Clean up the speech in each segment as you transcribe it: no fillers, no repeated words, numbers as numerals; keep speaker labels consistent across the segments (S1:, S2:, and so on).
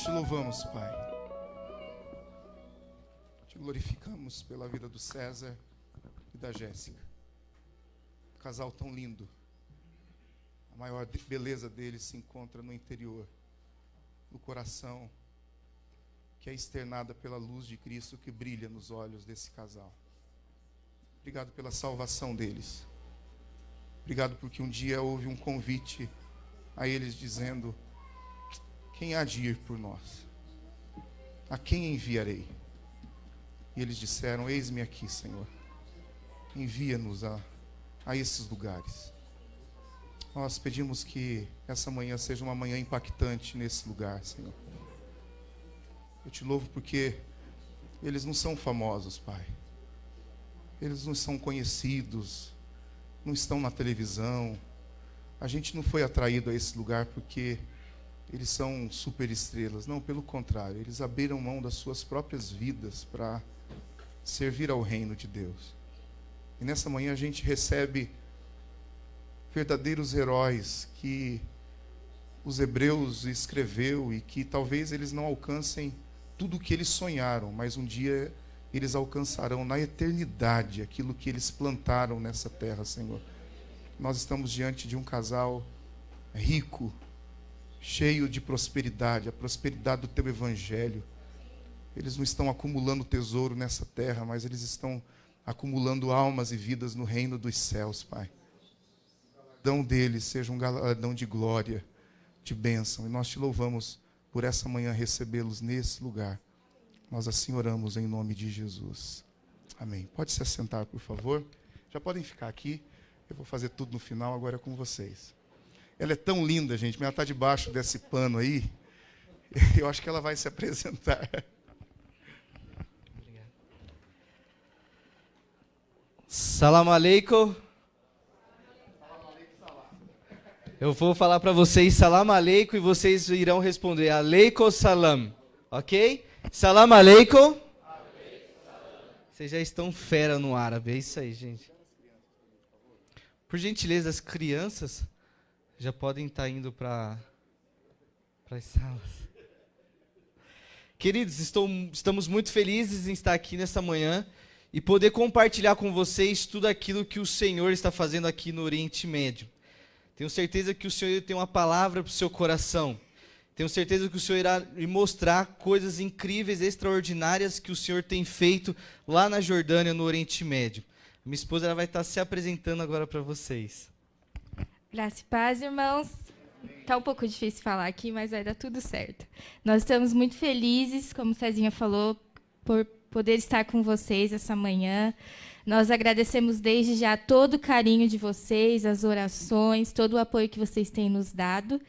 S1: te louvamos, Pai. Te glorificamos pela vida do César e da Jéssica. Um casal tão lindo. A maior beleza deles se encontra no interior, no coração, que é externada pela luz de Cristo que brilha nos olhos desse casal. Obrigado pela salvação deles. Obrigado porque um dia houve um convite a eles dizendo: quem há de ir por nós? A quem enviarei? E eles disseram: eis-me aqui, Senhor. Envia-nos a esses lugares. Nós pedimos que essa manhã seja uma manhã impactante nesse lugar, Senhor. Eu te louvo porque eles não são famosos, Pai. Eles não são conhecidos, não estão na televisão. A gente não foi atraído a esse lugar porque eles são super estrelas. Não, pelo contrário, eles abriram mão das suas próprias vidas para servir ao reino de Deus. E nessa manhã a gente recebe verdadeiros heróis que os hebreus escreveu e que talvez eles não alcancem tudo o que eles sonharam, mas um dia eles alcançarão na eternidade aquilo que eles plantaram nessa terra, Senhor. Nós estamos diante de um casal rico, cheio de prosperidade, a prosperidade do teu evangelho. Eles não estão acumulando tesouro nessa terra, mas eles estão acumulando almas e vidas no reino dos céus, Pai. O galardão deles seja um galardão de glória, de bênção. E nós te louvamos por essa manhã recebê-los nesse lugar. Nós assim oramos em nome de Jesus. Amém. Pode se assentar, por favor. Já podem ficar aqui. Eu vou fazer tudo no final, agora é com vocês. Ela é tão linda, gente, mas ela está debaixo desse pano aí. Eu acho que ela vai se apresentar.
S2: Obrigado. Salam aleikum. Eu vou falar para vocês salam aleikum e vocês irão responder aleikum salam. Ok? Salam aleikum. Vocês já estão fera no árabe, é isso aí, gente. Por gentileza, as crianças já podem estar indo para as salas. Queridos, estamos muito felizes em estar aqui nessa manhã e poder compartilhar com vocês tudo aquilo que o Senhor está fazendo aqui no Oriente Médio. Tenho certeza que o Senhor tem uma palavra para o seu coração. Tenho certeza que o Senhor irá lhe mostrar coisas incríveis, extraordinárias que o Senhor tem feito lá na Jordânia, no Oriente Médio. Minha esposa ela vai estar se apresentando agora para vocês.
S3: Graça e paz, irmãos. Está um pouco difícil falar aqui, mas vai dar tudo certo. Nós estamos muito felizes, como o Cezinha falou, por poder estar com vocês essa manhã. Nós agradecemos desde já todo o carinho de vocês, as orações, todo o apoio que vocês têm nos dado.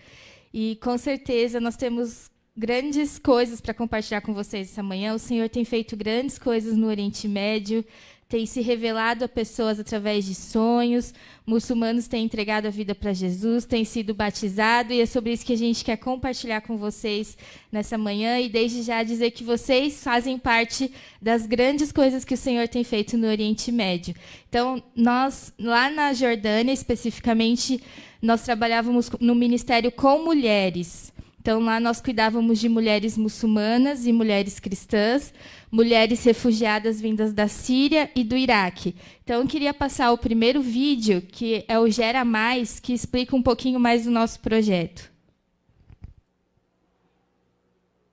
S3: E, com certeza, nós temos grandes coisas para compartilhar com vocês essa manhã. O Senhor tem feito grandes coisas no Oriente Médio, tem se revelado a pessoas através de sonhos, muçulmanos têm entregado a vida para Jesus, têm sido batizados, e é sobre isso que a gente quer compartilhar com vocês nessa manhã, e desde já dizer que vocês fazem parte das grandes coisas que o Senhor tem feito no Oriente Médio. Então, nós, lá na Jordânia, especificamente, nós trabalhávamos no ministério com mulheres. Então, lá nós cuidávamos de mulheres muçulmanas e mulheres cristãs, mulheres refugiadas vindas da Síria e do Iraque. Então, eu queria passar o primeiro vídeo, que é o Gera Mais, que explica um pouquinho mais do nosso projeto.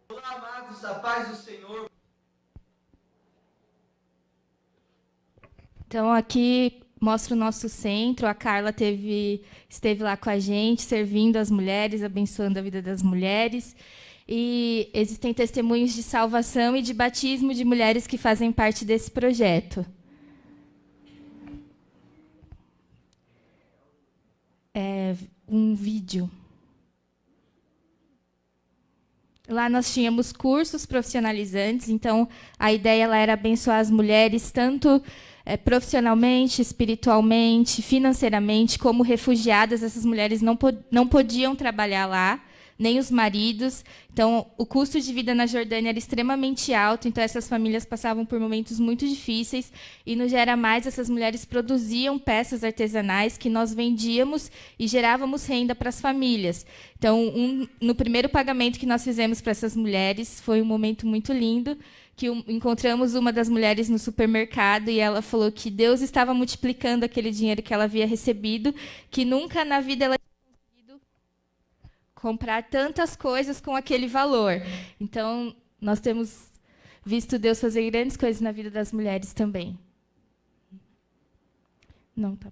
S2: Olá, amados, a paz do Senhor.
S3: Então, aqui mostra o nosso centro. A Carla esteve lá com a gente, servindo as mulheres, abençoando a vida das mulheres. E existem testemunhos de salvação e de batismo de mulheres que fazem parte desse projeto. Um vídeo. Lá nós tínhamos cursos profissionalizantes, então a ideia lá era abençoar as mulheres tanto profissionalmente, espiritualmente, financeiramente, como refugiadas. Essas mulheres não podiam trabalhar lá, nem os maridos. Então, o custo de vida na Jordânia era extremamente alto, então essas famílias passavam por momentos muito difíceis, e no Gera Mais essas mulheres produziam peças artesanais que nós vendíamos e gerávamos renda para as famílias. Então, no primeiro pagamento que nós fizemos para essas mulheres, foi um momento muito lindo, que encontramos uma das mulheres no supermercado e ela falou que Deus estava multiplicando aquele dinheiro que ela havia recebido, que nunca na vida ela tinha conseguido comprar tantas coisas com aquele valor. Então, nós temos visto Deus fazer grandes coisas na vida das mulheres também. Não, tá.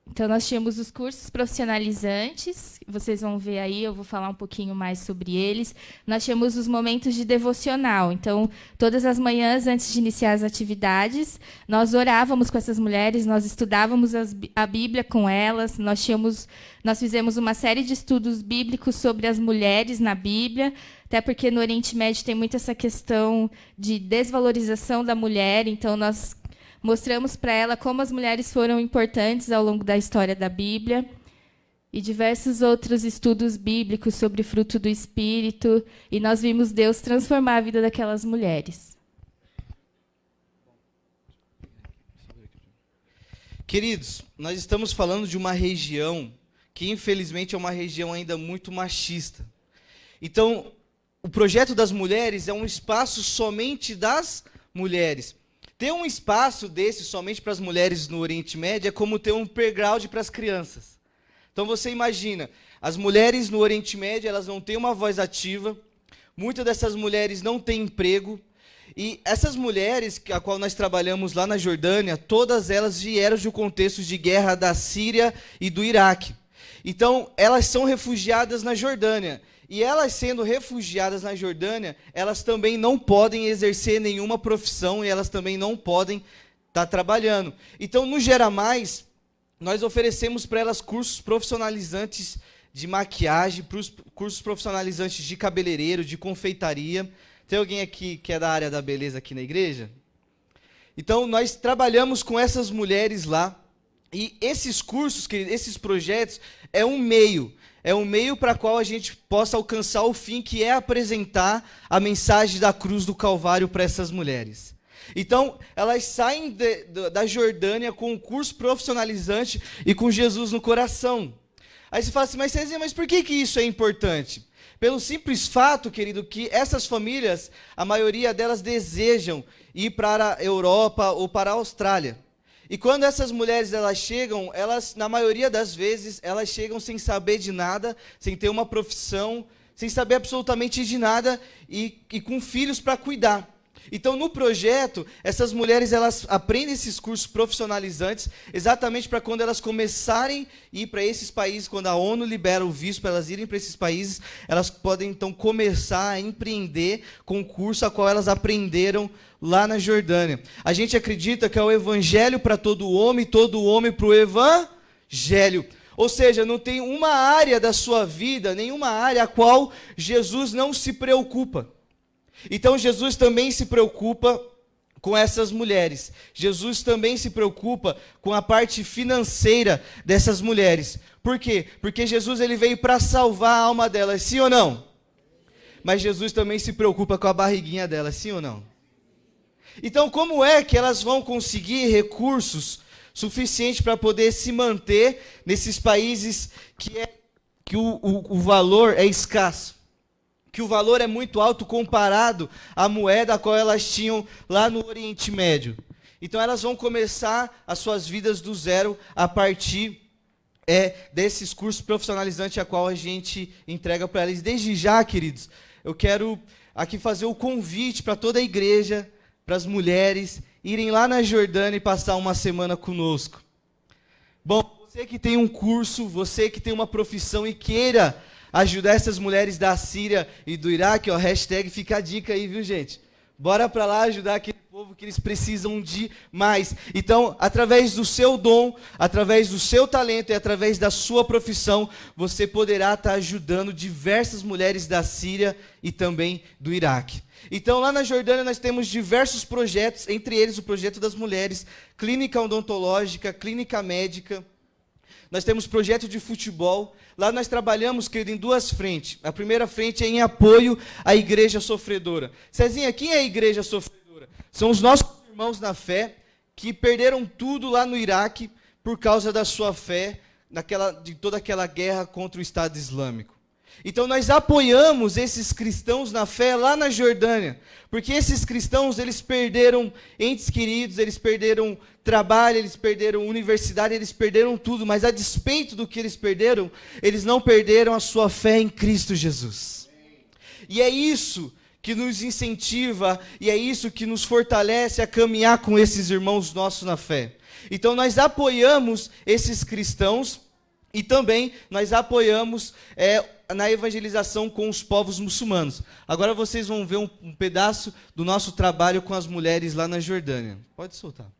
S3: Então, nós tínhamos os cursos profissionalizantes, vocês vão ver aí, eu vou falar um pouquinho mais sobre eles. Nós tínhamos os momentos de devocional. Então, todas as manhãs, antes de iniciar as atividades, nós orávamos com essas mulheres, nós estudávamos a Bíblia com elas, nós fizemos uma série de estudos bíblicos sobre as mulheres na Bíblia, até porque no Oriente Médio tem muito essa questão de desvalorização da mulher, então nós mostramos para ela como as mulheres foram importantes ao longo da história da Bíblia, e diversos outros estudos bíblicos sobre fruto do Espírito, e nós vimos Deus transformar a vida daquelas mulheres.
S2: Queridos, nós estamos falando de uma região que, infelizmente, é uma região ainda muito machista. Então, o projeto das mulheres é um espaço somente das mulheres. Ter um espaço desse somente para as mulheres no Oriente Médio é como ter um playground para as crianças. Então você imagina, as mulheres no Oriente Médio, elas não têm uma voz ativa, muitas dessas mulheres não têm emprego, e essas mulheres, a qual nós trabalhamos lá na Jordânia, todas elas vieram de um contexto de guerra da Síria e do Iraque. Então, elas são refugiadas na Jordânia. E elas sendo refugiadas na Jordânia, elas também não podem exercer nenhuma profissão e elas também não podem estar trabalhando. Então, no Gera Mais, nós oferecemos para elas cursos profissionalizantes de maquiagem, cursos profissionalizantes de cabeleireiro, de confeitaria. Tem alguém aqui que é da área da beleza aqui na igreja? Então, nós trabalhamos com essas mulheres lá. E esses cursos, esses projetos, é um meio para qual a gente possa alcançar o fim, que é apresentar a mensagem da cruz do Calvário para essas mulheres. Então, elas saem da Jordânia com um curso profissionalizante e com Jesus no coração. Aí você fala assim, mas Cezinha, mas por que isso é importante? Pelo simples fato, querido, que essas famílias, a maioria delas desejam ir para a Europa ou para a Austrália. E quando essas mulheres elas chegam, na maioria das vezes, elas chegam sem saber de nada, sem ter uma profissão, sem saber absolutamente de nada e com filhos para cuidar. Então, no projeto, essas mulheres elas aprendem esses cursos profissionalizantes exatamente para quando elas começarem a ir para esses países, quando a ONU libera o visto para elas irem para esses países, elas podem então começar a empreender com o curso a qual elas aprenderam lá na Jordânia. A gente acredita que é o evangelho para todo homem para o evangelho. Ou seja, não tem uma área da sua vida, nenhuma área a qual Jesus não se preocupa. Então Jesus também se preocupa com essas mulheres. Jesus também se preocupa com a parte financeira dessas mulheres. Por quê? Porque Jesus ele veio para salvar a alma delas, sim ou não? Mas Jesus também se preocupa com a barriguinha delas, sim ou não? Então, como é que elas vão conseguir recursos suficientes para poder se manter nesses países que o valor é escasso? Que o valor é muito alto comparado à moeda a qual elas tinham lá no Oriente Médio. Então elas vão começar as suas vidas do zero a partir desses cursos profissionalizantes a qual a gente entrega para elas. Desde já, queridos, eu quero aqui fazer o convite para toda a igreja, para as mulheres, irem lá na Jordânia e passar uma semana conosco. Bom, você que tem um curso, você que tem uma profissão e queira ajudar essas mulheres da Síria e do Iraque, hashtag fica a dica aí, viu, gente? Bora para lá ajudar aquele povo que eles precisam de mais. Então, através do seu dom, através do seu talento e através da sua profissão, você poderá estar ajudando diversas mulheres da Síria e também do Iraque. Então, lá na Jordânia, nós temos diversos projetos, entre eles o projeto das mulheres, clínica odontológica, clínica médica, Nós temos projeto de futebol. Lá nós trabalhamos, querido, em duas frentes. A primeira frente é em apoio à igreja sofredora. Cezinha, quem é a igreja sofredora? São os nossos irmãos na fé que perderam tudo lá no Iraque por causa da sua fé, de toda aquela guerra contra o Estado Islâmico. Então nós apoiamos esses cristãos na fé lá na Jordânia, porque esses cristãos, eles perderam entes queridos, eles perderam trabalho, eles perderam universidade, eles perderam tudo, mas a despeito do que eles perderam, eles não perderam a sua fé em Cristo Jesus. E é isso que nos incentiva, e é isso que nos fortalece a caminhar com esses irmãos nossos na fé. Então nós apoiamos esses cristãos, e também nós apoiamos na evangelização com os povos muçulmanos. Agora vocês vão ver um pedaço do nosso trabalho com as mulheres lá na Jordânia. Pode soltar.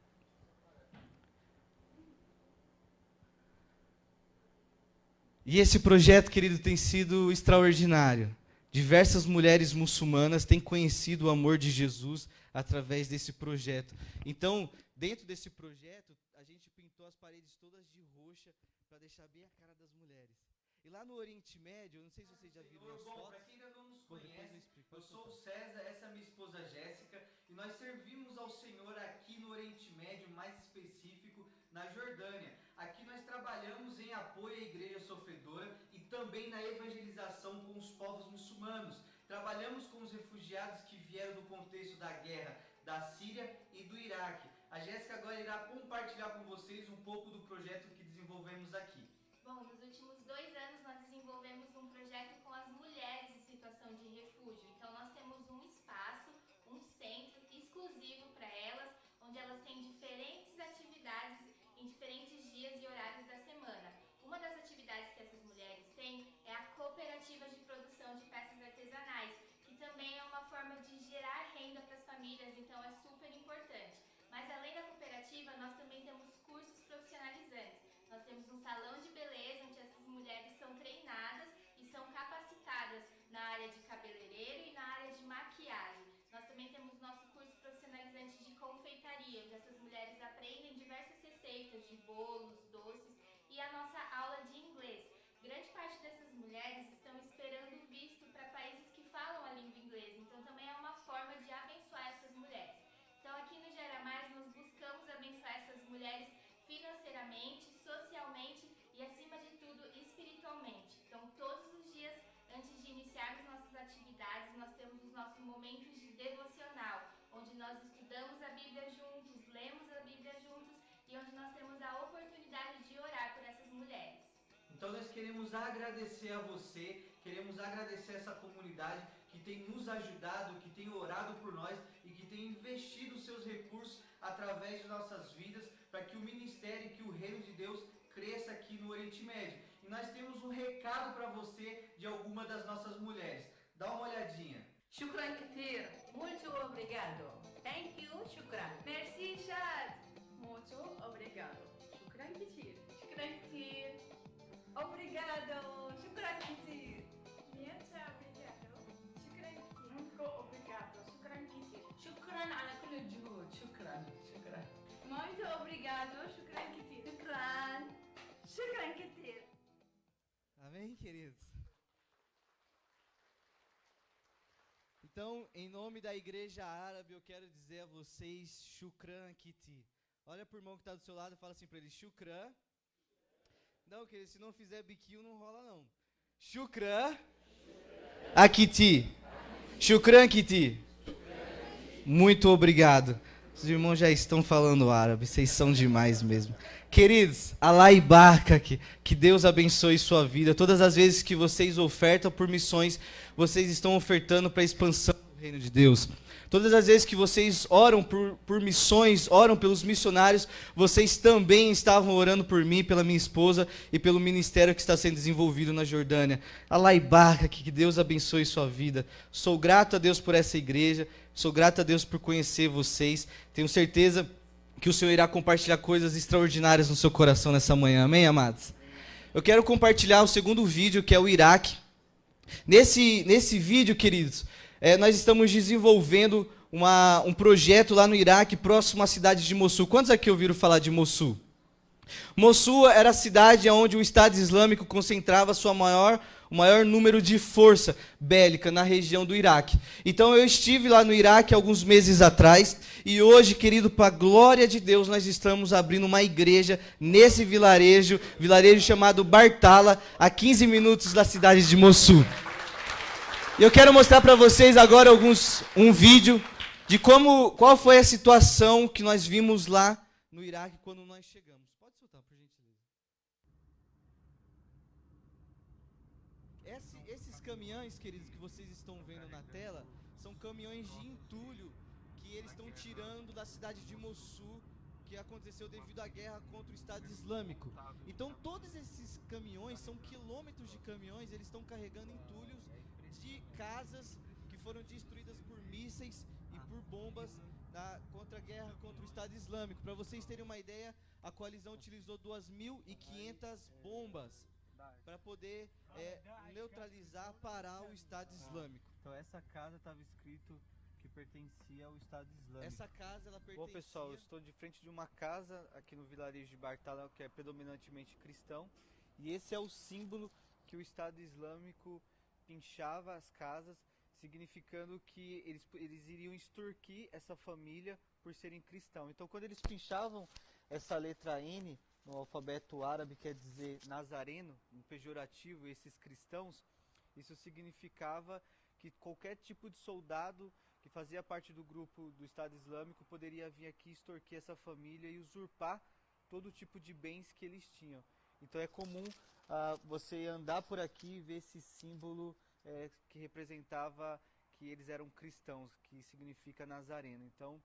S2: E esse projeto, querido, tem sido extraordinário. Diversas mulheres muçulmanas têm conhecido o amor de Jesus através desse projeto. Então, dentro desse projeto, a gente pintou as paredes todas de roxa para deixar bem a cara das mulheres. E lá no Oriente Médio, eu não sei se vocês já viram as fotos. Para quem ainda não nos conhece, eu sou o César, essa é a minha esposa Jéssica, e nós servimos ao Senhor aqui no Oriente Médio, mais específico, na Jordânia. Aqui nós trabalhamos em apoio à igreja sofredora e também na evangelização com os povos muçulmanos. Trabalhamos com os refugiados que vieram do contexto da guerra da Síria e do Iraque. A Jéssica agora irá compartilhar com vocês um pouco do projeto que desenvolvemos aqui.
S3: Bom, nos últimos 2 anos nós desenvolvemos um projeto com as mulheres em situação de refúgio. Então nós temos um espaço, um centro exclusivo para elas, onde elas têm diferentes atividades em diferentes dias e horários da semana. Uma das atividades que essas mulheres têm é a cooperativa de produção de peças artesanais, que também é uma forma de gerar renda para as famílias, então é super importante. Mas além da cooperativa, nós também temos cursos profissionalizantes. Nós temos um salão de beleza, onde essas mulheres são treinadas e são capacitadas na área de cabeleireiro e na área de maquiagem. Nós também temos nosso curso profissionalizante de confeitaria, onde essas mulheres aprendem diversas receitas de bolos, doces, e a nossa aula de inglês. Grande parte dessas mulheres estão esperando visto para países que falam a língua inglesa, então também é uma forma de abençoar essas mulheres. Então aqui no Gera Mais nós buscamos abençoar essas mulheres financeiramente, socialmente e acima de tudo espiritualmente. Então todos os dias, antes de iniciarmos nossas atividades, nós temos os nossos momentos de devocional, onde nós estudamos a Bíblia juntos, lemos a Bíblia juntos e onde nós temos a oportunidade de orar por essas mulheres.
S2: Então nós queremos agradecer a você, queremos agradecer a essa comunidade que tem nos ajudado, que tem orado por nós e que tem investido seus recursos através de nossas vidas para que o ministério, que o reino de Deus cresça aqui no Oriente Médio. E nós temos um recado para você de alguma das nossas mulheres. Dá uma olhadinha.
S4: Shukran kathir. Muito obrigado. Thank you, shukran. Merci, Shad. Muito obrigado. Shukran kathir. Shukran kathir. Obrigado. Shukran kathir. Muito obrigado. Shukran kathir. Muito obrigado. Shukran kathir. Shukran على كل الجهود. شكرا. شكرا. Muito obrigado. Shukran kathir. Shukran. Shukran kathir.
S2: Amém, queridos? Então, em nome da igreja árabe, eu quero dizer a vocês, Shukran Kiti. Olha pro irmão que está do seu lado e fala assim para ele, Shukran. Não, querido, se não fizer biquinho não rola não. Shukran Akiti. Shukran Kiti. Muito obrigado. Os irmãos já estão falando árabe, vocês são demais mesmo. Queridos, Allah e Barca, que Deus abençoe sua vida. Todas as vezes que vocês ofertam por missões, vocês estão ofertando para a expansão do reino de Deus. Todas as vezes que vocês oram por missões, oram pelos missionários, vocês também estavam orando por mim, pela minha esposa e pelo ministério que está sendo desenvolvido na Jordânia. Allah e Barca, que Deus abençoe sua vida. Sou grato a Deus por essa igreja, sou grato a Deus por conhecer vocês. Tenho certeza que o Senhor irá compartilhar coisas extraordinárias no seu coração nessa manhã. Amém, amados? Eu quero compartilhar o segundo vídeo, que é o Iraque. Nesse vídeo, queridos, nós estamos desenvolvendo um projeto lá no Iraque, próximo à cidade de Mossul. Quantos aqui ouviram falar de Mossul? Mossul era a cidade onde o Estado Islâmico concentrava o maior número de força bélica na região do Iraque. Então eu estive lá no Iraque alguns meses atrás e hoje, querido, para a glória de Deus, nós estamos abrindo uma igreja nesse vilarejo chamado Bartala, a 15 minutos da cidade de Mossul. E eu quero mostrar para vocês agora um vídeo de qual foi a situação que nós vimos lá no Iraque quando nós chegamos. Pode soltar, por gentileza. Esses caminhões, queridos, que vocês estão vendo na tela, são caminhões de entulho que eles estão tirando da cidade de Mossul, que aconteceu devido à guerra contra o Estado Islâmico. Então todos esses caminhões, são quilômetros de caminhões, eles estão carregando entulhos de casas que foram destruídas por mísseis e por bombas contra a guerra contra o Estado Islâmico. Para vocês terem uma ideia, a coalizão utilizou 2.500 bombas para poder neutralizar, parar o Estado Islâmico.
S5: Então essa casa estava escrito que pertencia ao Estado Islâmico.
S2: Essa casa, ela pertencia...
S5: Bom, pessoal, eu estou de frente de uma casa aqui no vilarejo de Bartala, que é predominantemente cristão, e esse é o símbolo que o Estado Islâmico pinchava as casas, significando que eles iriam extorquir essa família por serem cristãos. Então, quando eles pinchavam essa letra N no alfabeto árabe, quer dizer nazareno, um pejorativo, esses cristãos, isso significava que qualquer tipo de soldado que fazia parte do grupo do Estado Islâmico poderia vir aqui extorquir essa família e usurpar todo tipo de bens que eles tinham. Então é comum você andar por aqui e ver esse símbolo que representava que eles eram cristãos, que significa nazareno. Então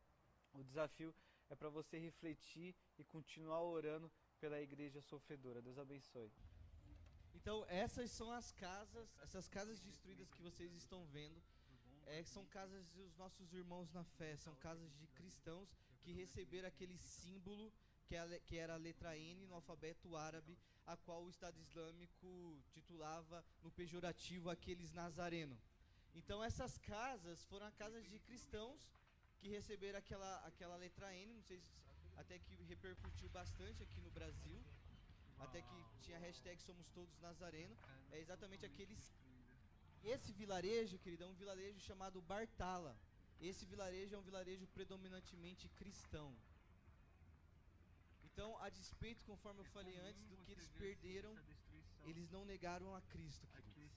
S5: o desafio é para você refletir e continuar orando pela igreja sofredora. Deus abençoe.
S2: Então essas são essas casas destruídas que vocês estão vendo, são casas dos nossos irmãos na fé, são casas de cristãos que receberam aquele símbolo que era a letra N no alfabeto árabe, a qual o Estado Islâmico titulava no pejorativo aqueles nazareno. Então essas casas foram casas de cristãos que receberam aquela letra N, não sei se, até que repercutiu bastante aqui no Brasil, até que tinha a hashtag Somos Todos Nazareno, é exatamente esse vilarejo, querido, é um vilarejo chamado Bartala. Esse vilarejo é um vilarejo predominantemente cristão. Então, a despeito, conforme eu falei antes, do que eles perderam, eles não negaram a Cristo, queridos.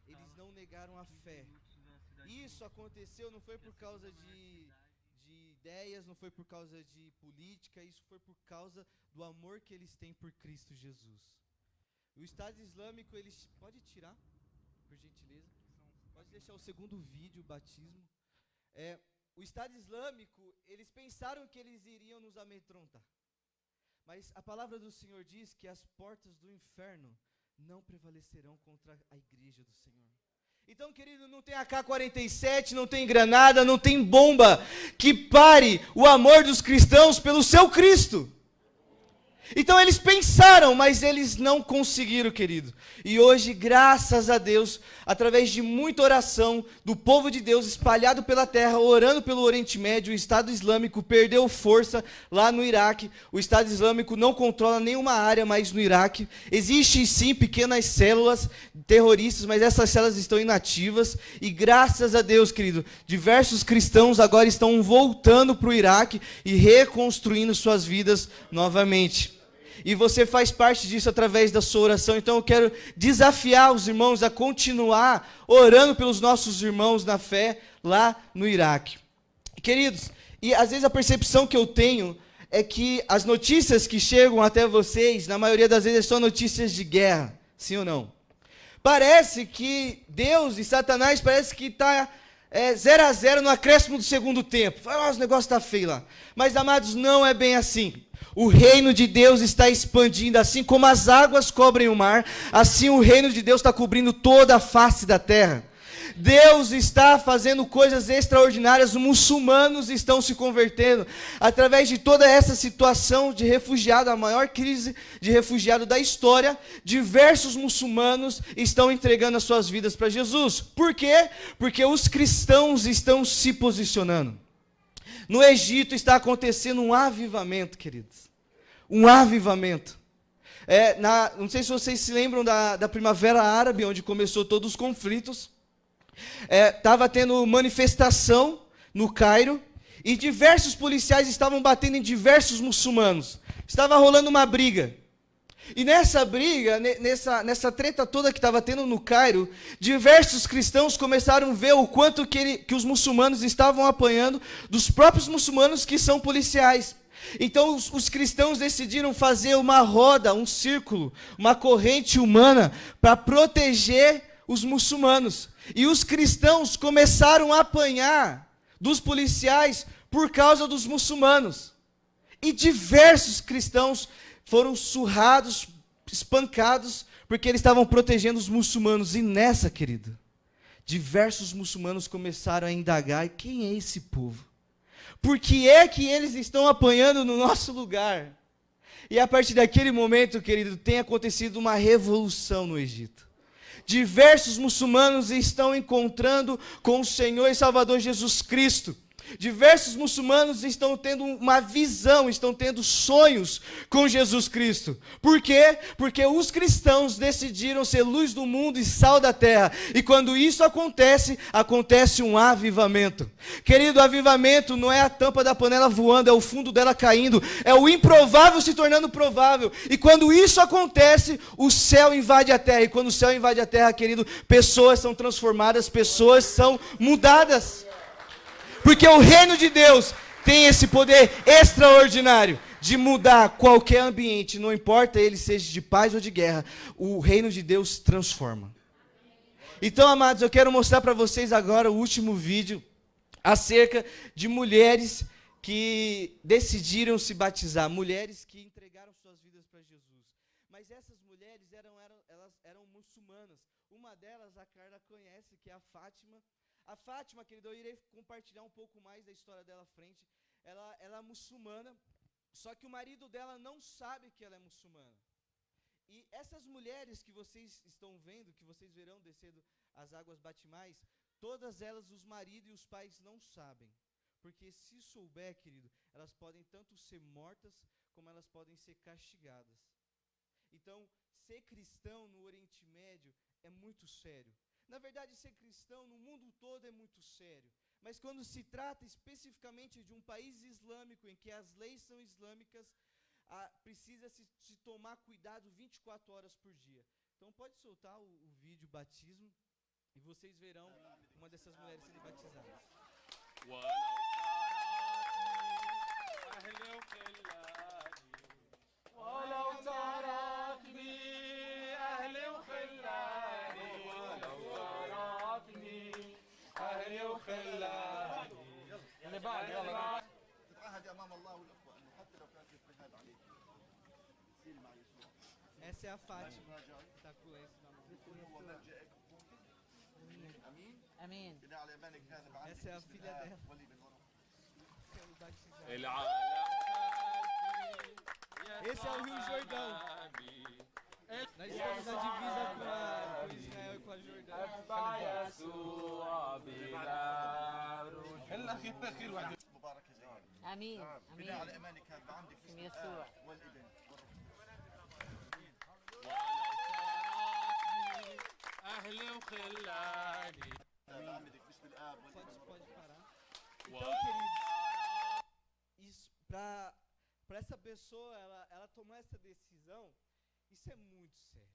S2: Eles não negaram a fé. Isso aconteceu não foi por causa de ideias, não foi por causa de política, isso foi por causa do amor que eles têm por Cristo Jesus. O Estado Islâmico, eles... Pode tirar, por gentileza. Pode deixar o segundo vídeo, o batismo. O Estado Islâmico, eles pensaram que eles iriam nos amedrontar. Mas a palavra do Senhor diz que as portas do inferno não prevalecerão contra a igreja do Senhor. Então, querido, não tem AK-47, não tem granada, não tem bomba que pare o amor dos cristãos pelo seu Cristo. Então eles pensaram, mas eles não conseguiram, querido. E hoje, graças a Deus, através de muita oração do povo de Deus espalhado pela terra, orando pelo Oriente Médio, o Estado Islâmico perdeu força lá no Iraque. O Estado Islâmico não controla nenhuma área mais no Iraque. Existem sim pequenas células terroristas, mas essas células estão inativas. E graças a Deus, querido, diversos cristãos agora estão voltando para o Iraque e reconstruindo suas vidas novamente. E você faz parte disso através da sua oração. Então eu quero desafiar os irmãos a continuar orando pelos nossos irmãos na fé lá no Iraque. Queridos, e às vezes a percepção que eu tenho é que as notícias que chegam até vocês, na maioria das vezes, são notícias de guerra. Sim ou não? Parece que Deus e Satanás parece que está 0-0 no acréscimo do segundo tempo. Fala, o negócio está feio lá. Mas, amados, não é bem assim. O reino de Deus está expandindo, assim como as águas cobrem o mar, assim o reino de Deus está cobrindo toda a face da terra. Deus está fazendo coisas extraordinárias, os muçulmanos estão se convertendo. Através de toda essa situação de refugiado, a maior crise de refugiado da história, diversos muçulmanos estão entregando as suas vidas para Jesus. Por quê? Porque os cristãos estão se posicionando. No Egito está acontecendo um avivamento, queridos. um avivamento. Não sei se vocês se lembram da Primavera Árabe, onde começou todos os conflitos. Estava tendo manifestação no Cairo, e diversos policiais estavam batendo em diversos muçulmanos. Estava rolando uma briga. E nessa briga, nessa treta toda que estava tendo no Cairo, diversos cristãos começaram a ver o quanto que os muçulmanos estavam apanhando dos próprios muçulmanos que são policiais. Então os cristãos decidiram fazer uma roda, um círculo, uma corrente humana para proteger os muçulmanos. E os cristãos começaram a apanhar dos policiais por causa dos muçulmanos. E diversos cristãos foram surrados, espancados, porque eles estavam protegendo os muçulmanos. E nessa, querido, diversos muçulmanos começaram a indagar: quem é esse povo? Por que é que eles estão apanhando no nosso lugar? E a partir daquele momento, querido, tem acontecido uma revolução no Egito. Diversos muçulmanos estão encontrando com o Senhor e Salvador Jesus Cristo. Diversos muçulmanos estão tendo uma visão, estão tendo sonhos com Jesus Cristo. Por quê? Porque os cristãos decidiram ser luz do mundo e sal da terra. E quando isso acontece, acontece um avivamento. Querido, avivamento não é a tampa da panela voando, é o fundo dela caindo, é o improvável se tornando provável. E quando isso acontece, o céu invade a terra. E quando o céu invade a terra, querido, pessoas são transformadas, pessoas são mudadas. Porque o reino de Deus tem esse poder extraordinário de mudar qualquer ambiente, não importa ele seja de paz ou de guerra, o reino de Deus transforma. Então, amados, eu quero mostrar para vocês agora o último vídeo acerca de mulheres que decidiram se batizar, mulheres que entregaram suas vidas para Jesus. Mas essas mulheres eram muçulmanas. Uma delas, a Carla conhece, que é a Fátima. A Fátima, querida, eu irei compartilhar um pouco mais da história dela à frente. Ela é muçulmana, só que o marido dela não sabe que ela é muçulmana. E essas mulheres que vocês estão vendo, que vocês verão descendo as águas batimais, todas elas, os maridos e os pais não sabem. Porque se souber, querido, elas podem tanto ser mortas, como elas podem ser castigadas. Então, ser cristão no Oriente Médio é muito sério. Na verdade, ser cristão no mundo todo é muito sério. Mas quando se trata especificamente de um país islâmico, em que as leis são islâmicas, precisa se tomar cuidado 24 horas por dia. Então pode soltar o vídeo batismo e vocês verão uma dessas mulheres sendo batizadas. Essa é a Fátima, que está com o lenço na mão. Essa é a filha dela. Sendo batizada. Esse é o Rio Jordão. Nós estamos na divisa com Israel e com a Jordânia.
S6: امين امين باسم يسوع
S2: Pode parar. Então, queridos, para essa pessoa, ela tomar essa decisão, isso é muito sério.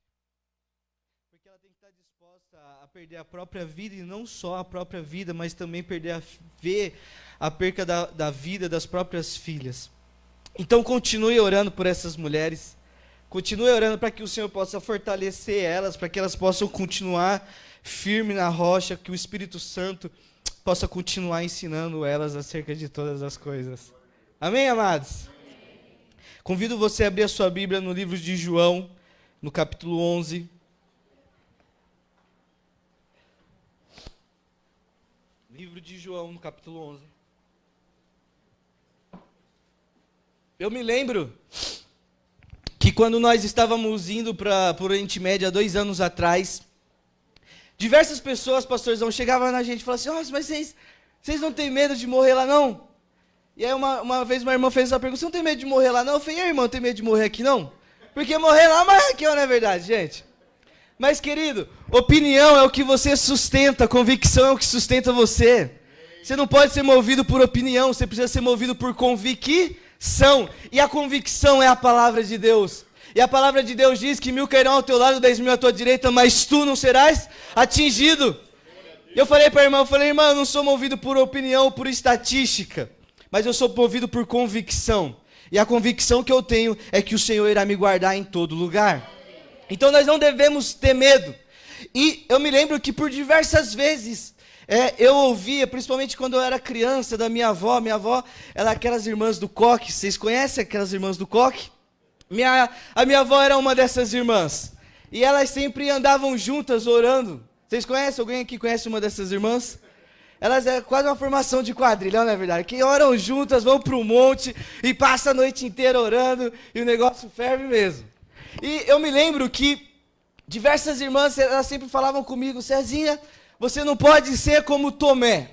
S2: Porque ela tem que estar disposta a perder a própria vida, e não só a própria vida, mas também ver a perca da vida das próprias filhas. Então continue orando por essas mulheres, continue orando para que o Senhor possa fortalecer elas, para que elas possam continuar firme na rocha, que o Espírito Santo possa continuar ensinando elas acerca de todas as coisas. Amém, amados? Amém. Convido você a abrir a sua Bíblia no livro de João, no capítulo 11. Livro de João, no capítulo 11. Eu me lembro que quando nós estávamos indo para o Oriente Médio há 2 anos atrás, diversas pessoas, pastorzão, chegavam na gente e falavam assim: mas vocês não têm medo de morrer lá não? E aí uma vez uma irmã fez essa pergunta, você não tem medo de morrer lá não? Eu falei, e aí, irmão, tem medo de morrer aqui não? Porque morrer lá, mas aqui não é verdade, gente. Mas, querido, opinião é o que você sustenta, convicção é o que sustenta você. Você não pode ser movido por opinião, você precisa ser movido por convicção. E a convicção é a palavra de Deus. E a palavra de Deus diz que 1000 cairão ao teu lado, 10.000 à tua direita, mas tu não serás atingido. E eu falei para a irmã, irmã, eu não sou movido por opinião, por estatística, mas eu sou movido por convicção. E a convicção que eu tenho é que o Senhor irá me guardar em todo lugar. Então nós não devemos ter medo. E eu me lembro que por diversas vezes eu ouvia, principalmente quando eu era criança, da minha avó. Minha avó, ela é aquelas irmãs do coque. Vocês conhecem aquelas irmãs do coque? A minha avó era uma dessas irmãs. E elas sempre andavam juntas orando. Vocês conhecem? Alguém aqui conhece uma dessas irmãs? Elas é quase uma formação de quadrilhão, não é verdade? Que oram juntas, vão para o monte e passam a noite inteira orando e o negócio ferve mesmo. E eu me lembro que diversas irmãs, elas sempre falavam comigo, Cezinha, você não pode ser como Tomé.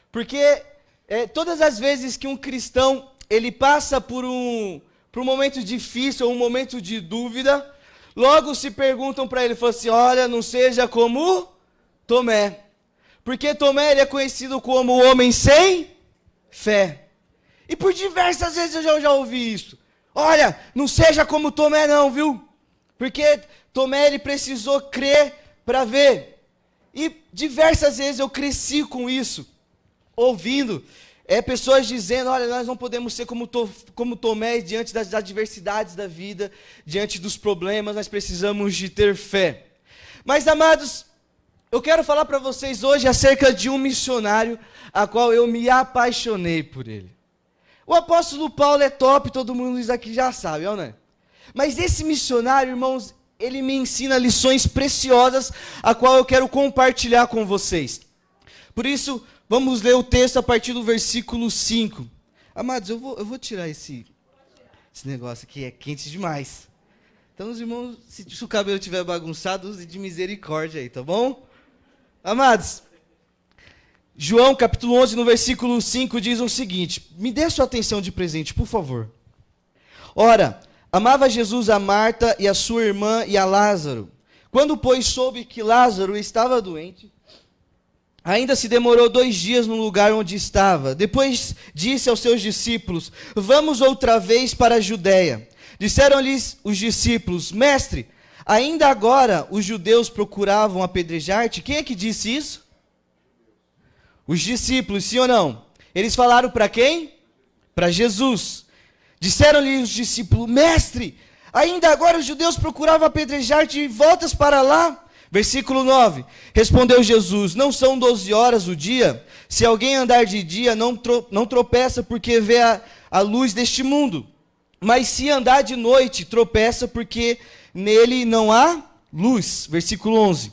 S2: Porque todas as vezes que um cristão, ele passa por um momento difícil ou um momento de dúvida, logo se perguntam para ele, falam assim, olha, não seja como Tomé. Porque Tomé, ele é conhecido como o homem sem fé. E por diversas vezes eu já ouvi isso. Olha, não seja como Tomé não, viu? Porque Tomé, ele precisou crer para ver. E diversas vezes eu cresci com isso, ouvindo pessoas dizendo, olha, nós não podemos ser como Tomé diante das adversidades da vida, diante dos problemas, nós precisamos de ter fé. Mas, amados, eu quero falar para vocês hoje acerca de um missionário a qual eu me apaixonei por ele. O apóstolo Paulo é top, todo mundo isso aqui já sabe, não é? Mas esse missionário, irmãos, ele me ensina lições preciosas, a qual eu quero compartilhar com vocês. Por isso, vamos ler o texto a partir do versículo 5. Amados, eu vou tirar esse negócio aqui, é quente demais. Então, os irmãos, se o cabelo estiver bagunçado, use de misericórdia aí, tá bom? Amados, João capítulo 11, no versículo 5, diz o seguinte, me dê sua atenção de presente, por favor. Ora, amava Jesus a Marta e a sua irmã e a Lázaro. Quando, pois, soube que Lázaro estava doente, ainda se demorou 2 dias no lugar onde estava. Depois disse aos seus discípulos, vamos outra vez para a Judéia. Disseram-lhes os discípulos, mestre, ainda agora os judeus procuravam apedrejar-te. Quem é que disse isso? Os discípulos, sim ou não? Eles falaram para quem? Para Jesus. Disseram-lhe os discípulos, mestre, ainda agora os judeus procuravam apedrejar-te e voltas para lá? Versículo 9, respondeu Jesus, não são 12 horas o dia? Se alguém andar de dia, não tropeça porque vê a luz deste mundo. Mas se andar de noite, tropeça porque nele não há luz. Versículo 11.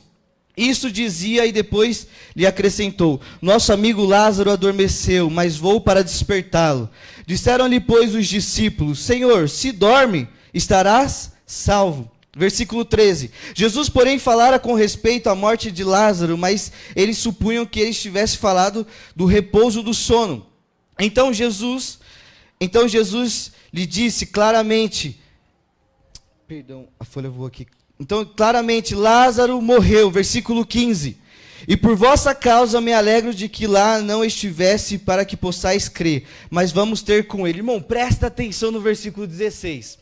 S2: Isso dizia e depois lhe acrescentou, nosso amigo Lázaro adormeceu, mas vou para despertá-lo. Disseram-lhe, pois, os discípulos, Senhor, se dorme, estarás salvo. Versículo 13. Jesus, porém, falara com respeito à morte de Lázaro, mas eles supunham que ele estivesse falado do repouso do sono. Então Jesus lhe disse claramente, perdão, a folha voou aqui. Então, claramente, Lázaro morreu, versículo 15. E por vossa causa me alegro de que lá não estivesse para que possais crer, mas vamos ter com ele. Irmão, presta atenção no versículo 16.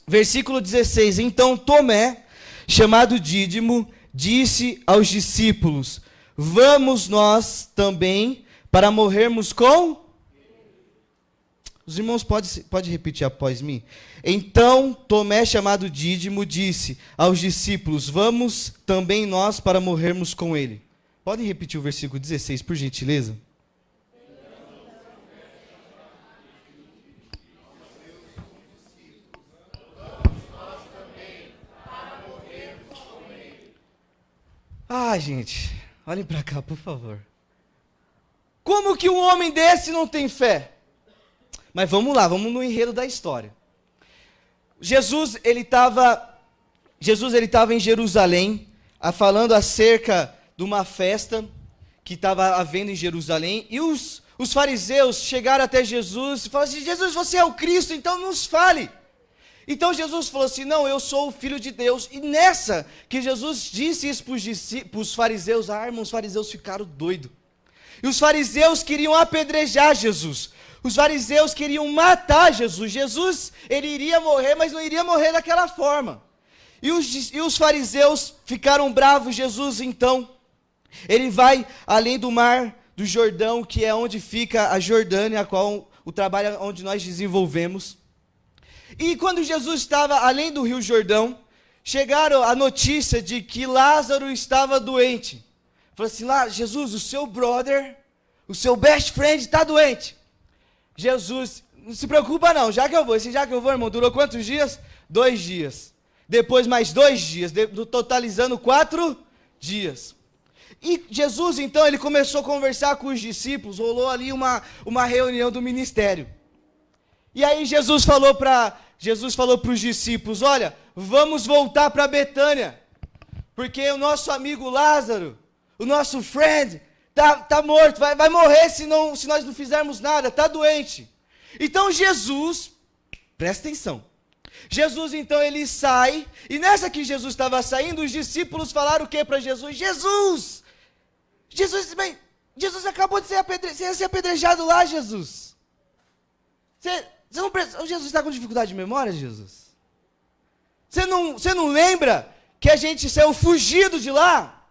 S2: Versículo 16, então Tomé, chamado Dídimo, disse aos discípulos, vamos nós também para morrermos com... Os irmãos podem repetir após mim? Então Tomé, chamado Dídimo, disse aos discípulos, vamos também nós para morrermos com ele. Podem repetir o versículo 16, por gentileza? Ah, gente, olhem para cá, por favor. Como que um homem desse não tem fé? Mas vamos lá, vamos no enredo da história. Jesus ele estava em Jerusalém, falando acerca de uma festa que estava havendo em Jerusalém, e os os fariseus chegaram até Jesus e falaram assim: Jesus, você é o Cristo, então nos fale. Então Jesus falou assim: não, eu sou o Filho de Deus. E nessa que Jesus disse isso para os fariseus, irmão, os fariseus ficaram doidos. E os fariseus queriam apedrejar Jesus. Os fariseus queriam matar Jesus. Jesus, ele iria morrer, mas não iria morrer daquela forma. E os fariseus ficaram bravos. Jesus, então, ele vai além do mar do Jordão, que é onde fica a Jordânia, a qual o trabalho onde nós desenvolvemos. E quando Jesus estava além do Rio Jordão, chegaram a notícia de que Lázaro estava doente. Falou assim: lá, Jesus, o seu brother, o seu best friend está doente. Jesus, não se preocupa não, já que eu vou, irmão, durou quantos dias? 2 dias. Depois mais 2 dias, totalizando 4 dias. E Jesus, então, ele começou a conversar com os discípulos, rolou ali uma reunião do ministério. E aí Jesus falou para os discípulos: olha, vamos voltar para Betânia, porque o nosso amigo Lázaro, o nosso friend, tá morto, vai morrer se nós não fizermos nada, está doente. Então Jesus, presta atenção, Jesus então ele sai, e nessa que Jesus estava saindo, os discípulos falaram o que para Jesus? Jesus acabou de ser apedrejado lá, Jesus. Jesus está com dificuldade de memória, Jesus? Você não lembra que a gente saiu fugido de lá?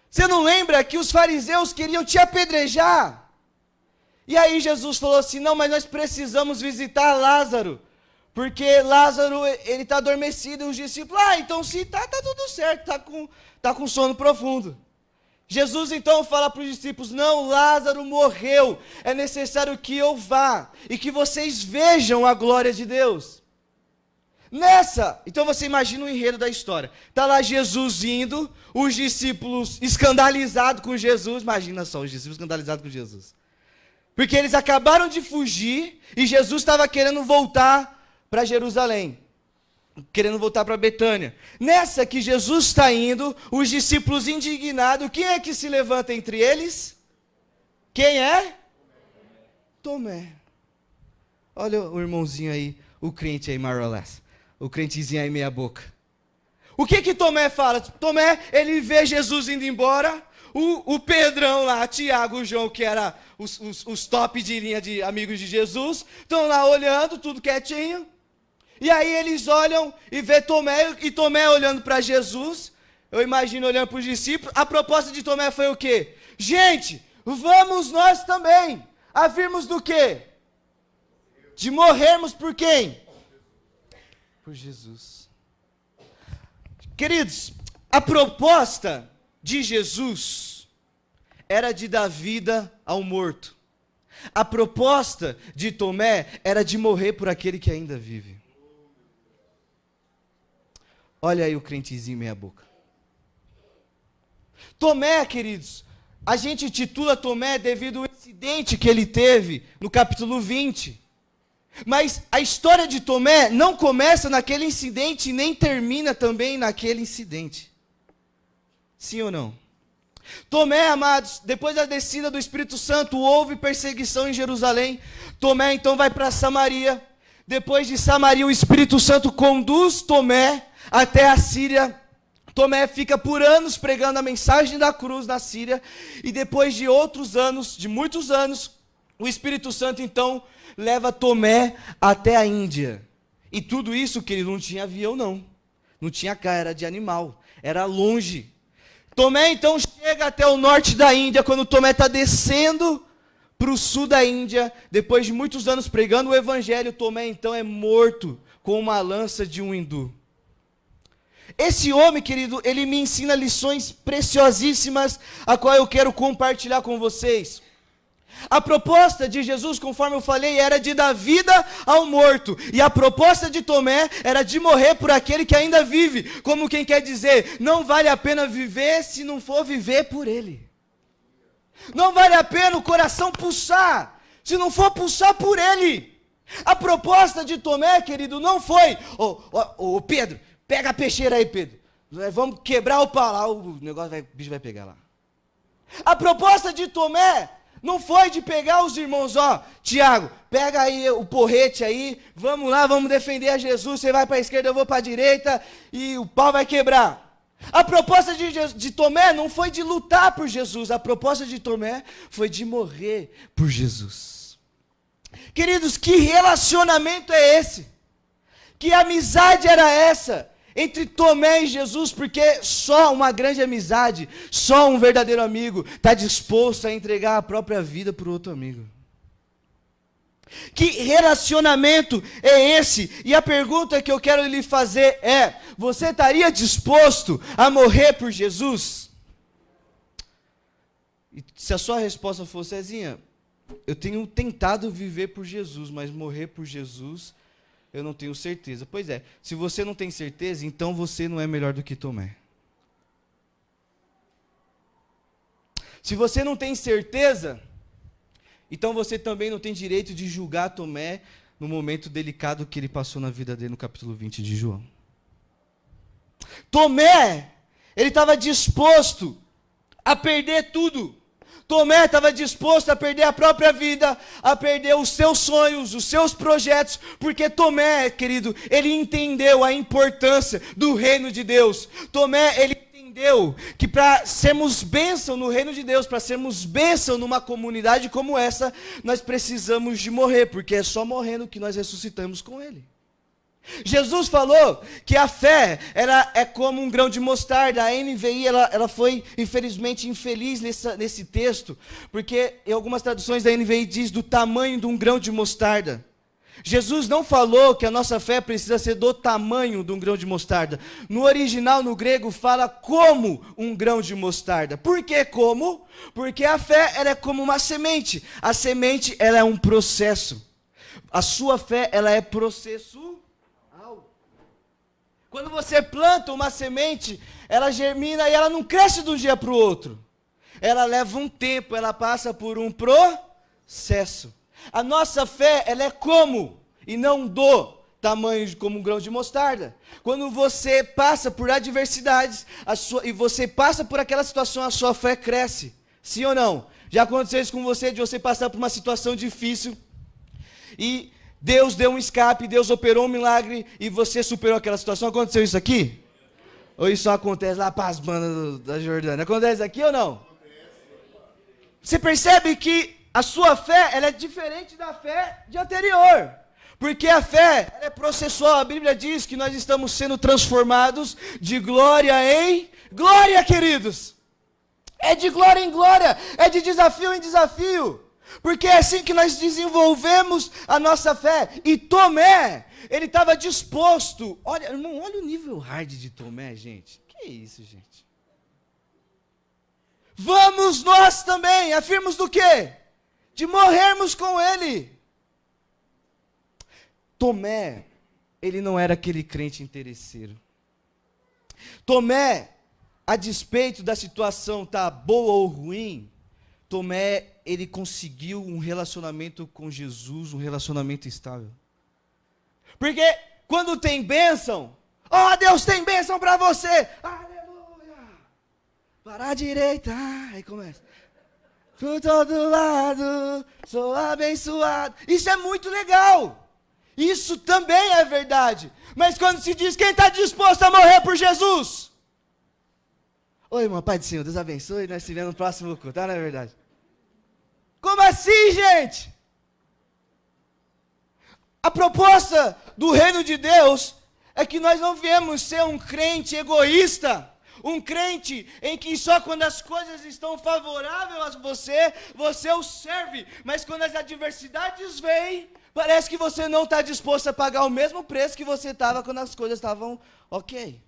S2: Você não lembra que os fariseus queriam te apedrejar? E aí Jesus falou assim: não, mas nós precisamos visitar Lázaro, porque Lázaro, ele está adormecido. E os discípulos: então se tá tudo certo, tá com sono profundo. Jesus então fala para os discípulos: não, Lázaro morreu, é necessário que eu vá e que vocês vejam a glória de Deus. Então você imagina o enredo da história. Está lá Jesus indo, os discípulos escandalizados com Jesus. Imagina só, os discípulos escandalizados com Jesus. Porque eles acabaram de fugir e Jesus estava querendo voltar para Jerusalém. Querendo voltar para Betânia. Nessa que Jesus está indo, os discípulos indignados, quem é que se levanta entre eles? Quem é? Tomé. Olha o irmãozinho aí, o crente aí, Marolás. O crentezinho aí meia boca. O que Tomé fala? Tomé, ele vê Jesus indo embora, o Pedrão lá, Tiago, o João, que era os top de linha de amigos de Jesus, estão lá olhando, tudo quietinho. E aí eles olham e vê Tomé, e Tomé olhando para Jesus, eu imagino olhando para os discípulos. A proposta de Tomé foi o quê? Gente, vamos nós também a virmos do quê? De morrermos por quem? Por Jesus. Queridos, a proposta de Jesus era de dar vida ao morto. A proposta de Tomé era de morrer por aquele que ainda vive. Olha aí o crentezinho meia boca. Tomé, queridos, a gente titula Tomé devido ao incidente que ele teve no capítulo 20. Mas a história de Tomé não começa naquele incidente e nem termina também naquele incidente. Sim ou não? Tomé, amados, depois da descida do Espírito Santo, houve perseguição em Jerusalém. Tomé então vai para Samaria. Depois de Samaria, o Espírito Santo conduz Tomé até a Síria. Tomé fica por anos pregando a mensagem da cruz na Síria. E depois de muitos anos, o Espírito Santo então leva Tomé até a Índia. E tudo isso, querido, não tinha avião não. Não tinha carro, era de animal. Era longe. Tomé então chega até o norte da Índia. Quando Tomé está descendo para o sul da Índia, depois de muitos anos pregando o evangelho, Tomé então é morto com uma lança de um hindu. Esse homem, querido, ele me ensina lições preciosíssimas, a qual eu quero compartilhar com vocês. A proposta de Jesus, conforme eu falei, era de dar vida ao morto. E a proposta de Tomé era de morrer por aquele que ainda vive. Como quem quer dizer, não vale a pena viver se não for viver por ele. Não vale a pena o coração pulsar se não for pulsar por ele. A proposta de Tomé, querido, não foi: ô Pedro, pega a peixeira aí, Pedro. Vamos quebrar o pau lá, o bicho vai pegar lá. A proposta de Tomé Não foi de pegar os irmãos, ó, Tiago, pega aí o porrete aí, vamos lá, vamos defender a Jesus, você vai para a esquerda, eu vou para a direita, e o pau vai quebrar. A proposta de Tomé não foi de lutar por Jesus, a proposta de Tomé foi de morrer por Jesus. Queridos, que relacionamento é esse? Que amizade era essa entre Tomé e Jesus? Porque só uma grande amizade, só um verdadeiro amigo está disposto a entregar a própria vida para o outro amigo. Que relacionamento é esse? E a pergunta que eu quero lhe fazer é: você estaria disposto a morrer por Jesus? E se a sua resposta for, Cezinha, eu tenho tentado viver por Jesus, mas morrer por Jesus, eu não tenho certeza. Pois é, se você não tem certeza, então você não é melhor do que Tomé. Se você não tem certeza, então você também não tem direito de julgar Tomé no momento delicado que ele passou na vida dele no capítulo 20 de João. Tomé, ele estava disposto a perder tudo. Tomé estava disposto a perder a própria vida, a perder os seus sonhos, os seus projetos, porque Tomé, querido, ele entendeu a importância do reino de Deus. Tomé, ele entendeu que para sermos bênção no reino de Deus, para sermos bênção numa comunidade como essa, nós precisamos de morrer, porque é só morrendo que nós ressuscitamos com Ele. Jesus falou que a fé é como um grão de mostarda. A NVI ela foi infelizmente infeliz nesse texto, porque em algumas traduções da NVI diz do tamanho de um grão de mostarda. Jesus não falou que a nossa fé precisa ser do tamanho de um grão de mostarda. No original, no grego, fala como um grão de mostarda. Por que como? Porque a fé ela é como uma semente. A semente ela é um processo. A sua fé ela é processual. Quando você planta uma semente, ela germina e ela não cresce de um dia para o outro. Ela leva um tempo, ela passa por um processo. A nossa fé, ela é como, e não do tamanho como um grão de mostarda. Quando você passa por adversidades, e você passa por aquela situação, a sua fé cresce. Sim ou não? Já aconteceu isso com você, de você passar por uma situação difícil, e Deus deu um escape, Deus operou um milagre, e você superou aquela situação? Aconteceu isso aqui? Ou isso só acontece lá para as bandas da Jordânia? Acontece aqui ou não? Você percebe que a sua fé, ela é diferente da fé de anterior. Porque a fé, ela é processual. A Bíblia diz que nós estamos sendo transformados de glória em glória, queridos. É de glória em glória, é de desafio em desafio. Porque é assim que nós desenvolvemos a nossa fé. E Tomé, ele estava disposto. Olha, irmão, olha o nível hard de Tomé, gente. Que isso, gente? Vamos nós também, afirmos do quê? De morrermos com ele. Tomé, ele não era aquele crente interesseiro. Tomé, a despeito da situação estar boa ou ruim, Tomé, ele conseguiu um relacionamento com Jesus, um relacionamento estável. Porque quando tem bênção, ó, Deus tem bênção para você, aleluia, para a direita, aí começa. Por todo lado, sou abençoado. Isso é muito legal. Isso também é verdade. Mas quando se diz, quem está disposto a morrer por Jesus? Oi, irmão, Pai do Senhor, Deus abençoe, nós se vemos no próximo culto, tá? Não é verdade? Como assim, gente? A proposta do reino de Deus é que nós não viemos ser um crente egoísta, um crente em que só quando as coisas estão favoráveis a você, você o serve. Mas quando as adversidades vêm, parece que você não está disposto a pagar o mesmo preço que você estava quando as coisas estavam ok.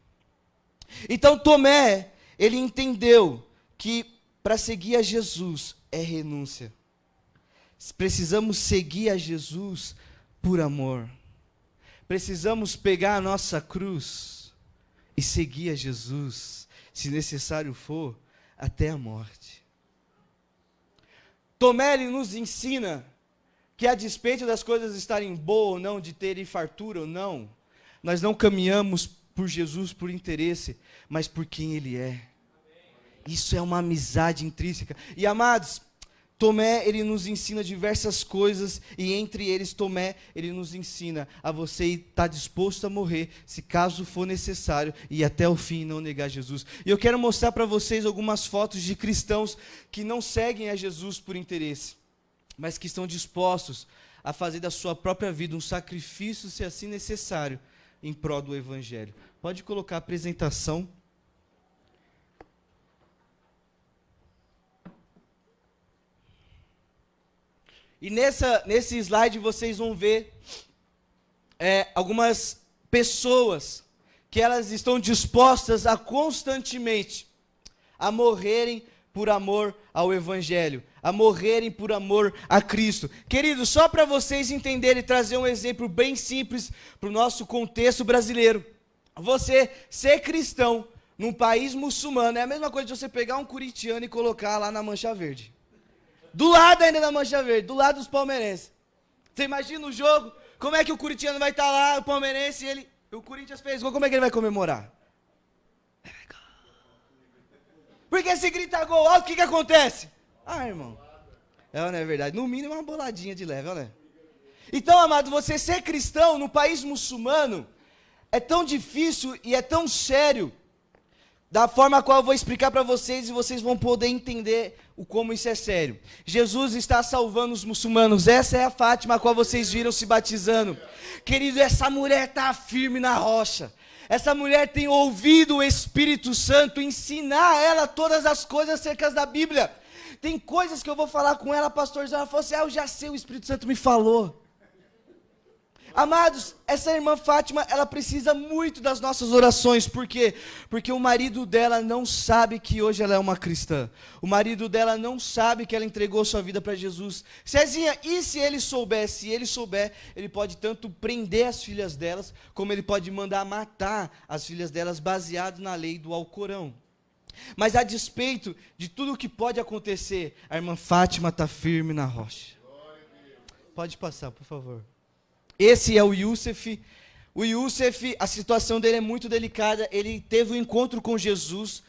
S2: Então Tomé, ele entendeu que para seguir a Jesus é renúncia. Precisamos seguir a Jesus por amor. Precisamos pegar a nossa cruz e seguir a Jesus, se necessário for, até a morte. Tomé, ele nos ensina que a despeito das coisas estarem boas ou não, de terem fartura ou não, nós não caminhamos por Jesus por interesse, mas por quem Ele é. Isso é uma amizade intrínseca. E amados, Tomé, ele nos ensina diversas coisas, e entre eles, Tomé, ele nos ensina a você estar disposto a morrer, se caso for necessário, e até o fim não negar Jesus. E eu quero mostrar para vocês algumas fotos de cristãos que não seguem a Jesus por interesse, mas que estão dispostos a fazer da sua própria vida um sacrifício, se assim necessário, em prol do Evangelho. Pode colocar a apresentação. E nesse slide vocês vão ver algumas pessoas que elas estão dispostas a constantemente a morrerem por amor ao Evangelho, a morrerem por amor a Cristo. Queridos, só para vocês entenderem e trazer um exemplo bem simples para o nosso contexto brasileiro. Você ser cristão num país muçulmano é a mesma coisa de você pegar um corintiano e colocar lá na Mancha Verde. Do lado ainda da Mancha Verde, do lado dos palmeirenses. Você imagina o jogo, como é que o corintiano vai estar lá, o palmeirense, o Corinthians fez gol, como é que ele vai comemorar? Porque se grita gol alto, o que acontece? Ah, irmão, não é verdade, no mínimo uma boladinha de leve, né? Então, amado, você ser cristão no país muçulmano é tão difícil e é tão sério, da forma a qual eu vou explicar para vocês, e vocês vão poder entender como isso é sério. Jesus está salvando os muçulmanos. Essa é a Fátima a qual vocês viram se batizando. Querido, essa mulher está firme na rocha. Essa mulher tem ouvido o Espírito Santo ensinar a ela todas as coisas acerca da Bíblia. Tem coisas que eu vou falar com ela, pastorzão. Ela falou assim, eu já sei, o Espírito Santo me falou. Amados, essa irmã Fátima, ela precisa muito das nossas orações. Por quê? Porque o marido dela não sabe que hoje ela é uma cristã. O marido dela não sabe que ela entregou sua vida para Jesus. Cezinha, e se ele souber? Se ele souber, ele pode tanto prender as filhas delas, como ele pode mandar matar as filhas delas, baseado na lei do Alcorão. Mas a despeito de tudo o que pode acontecer, a irmã Fátima está firme na rocha. Pode passar, por favor. Esse é o Youssef. O Youssef, a situação dele é muito delicada. Ele teve um encontro com Jesus.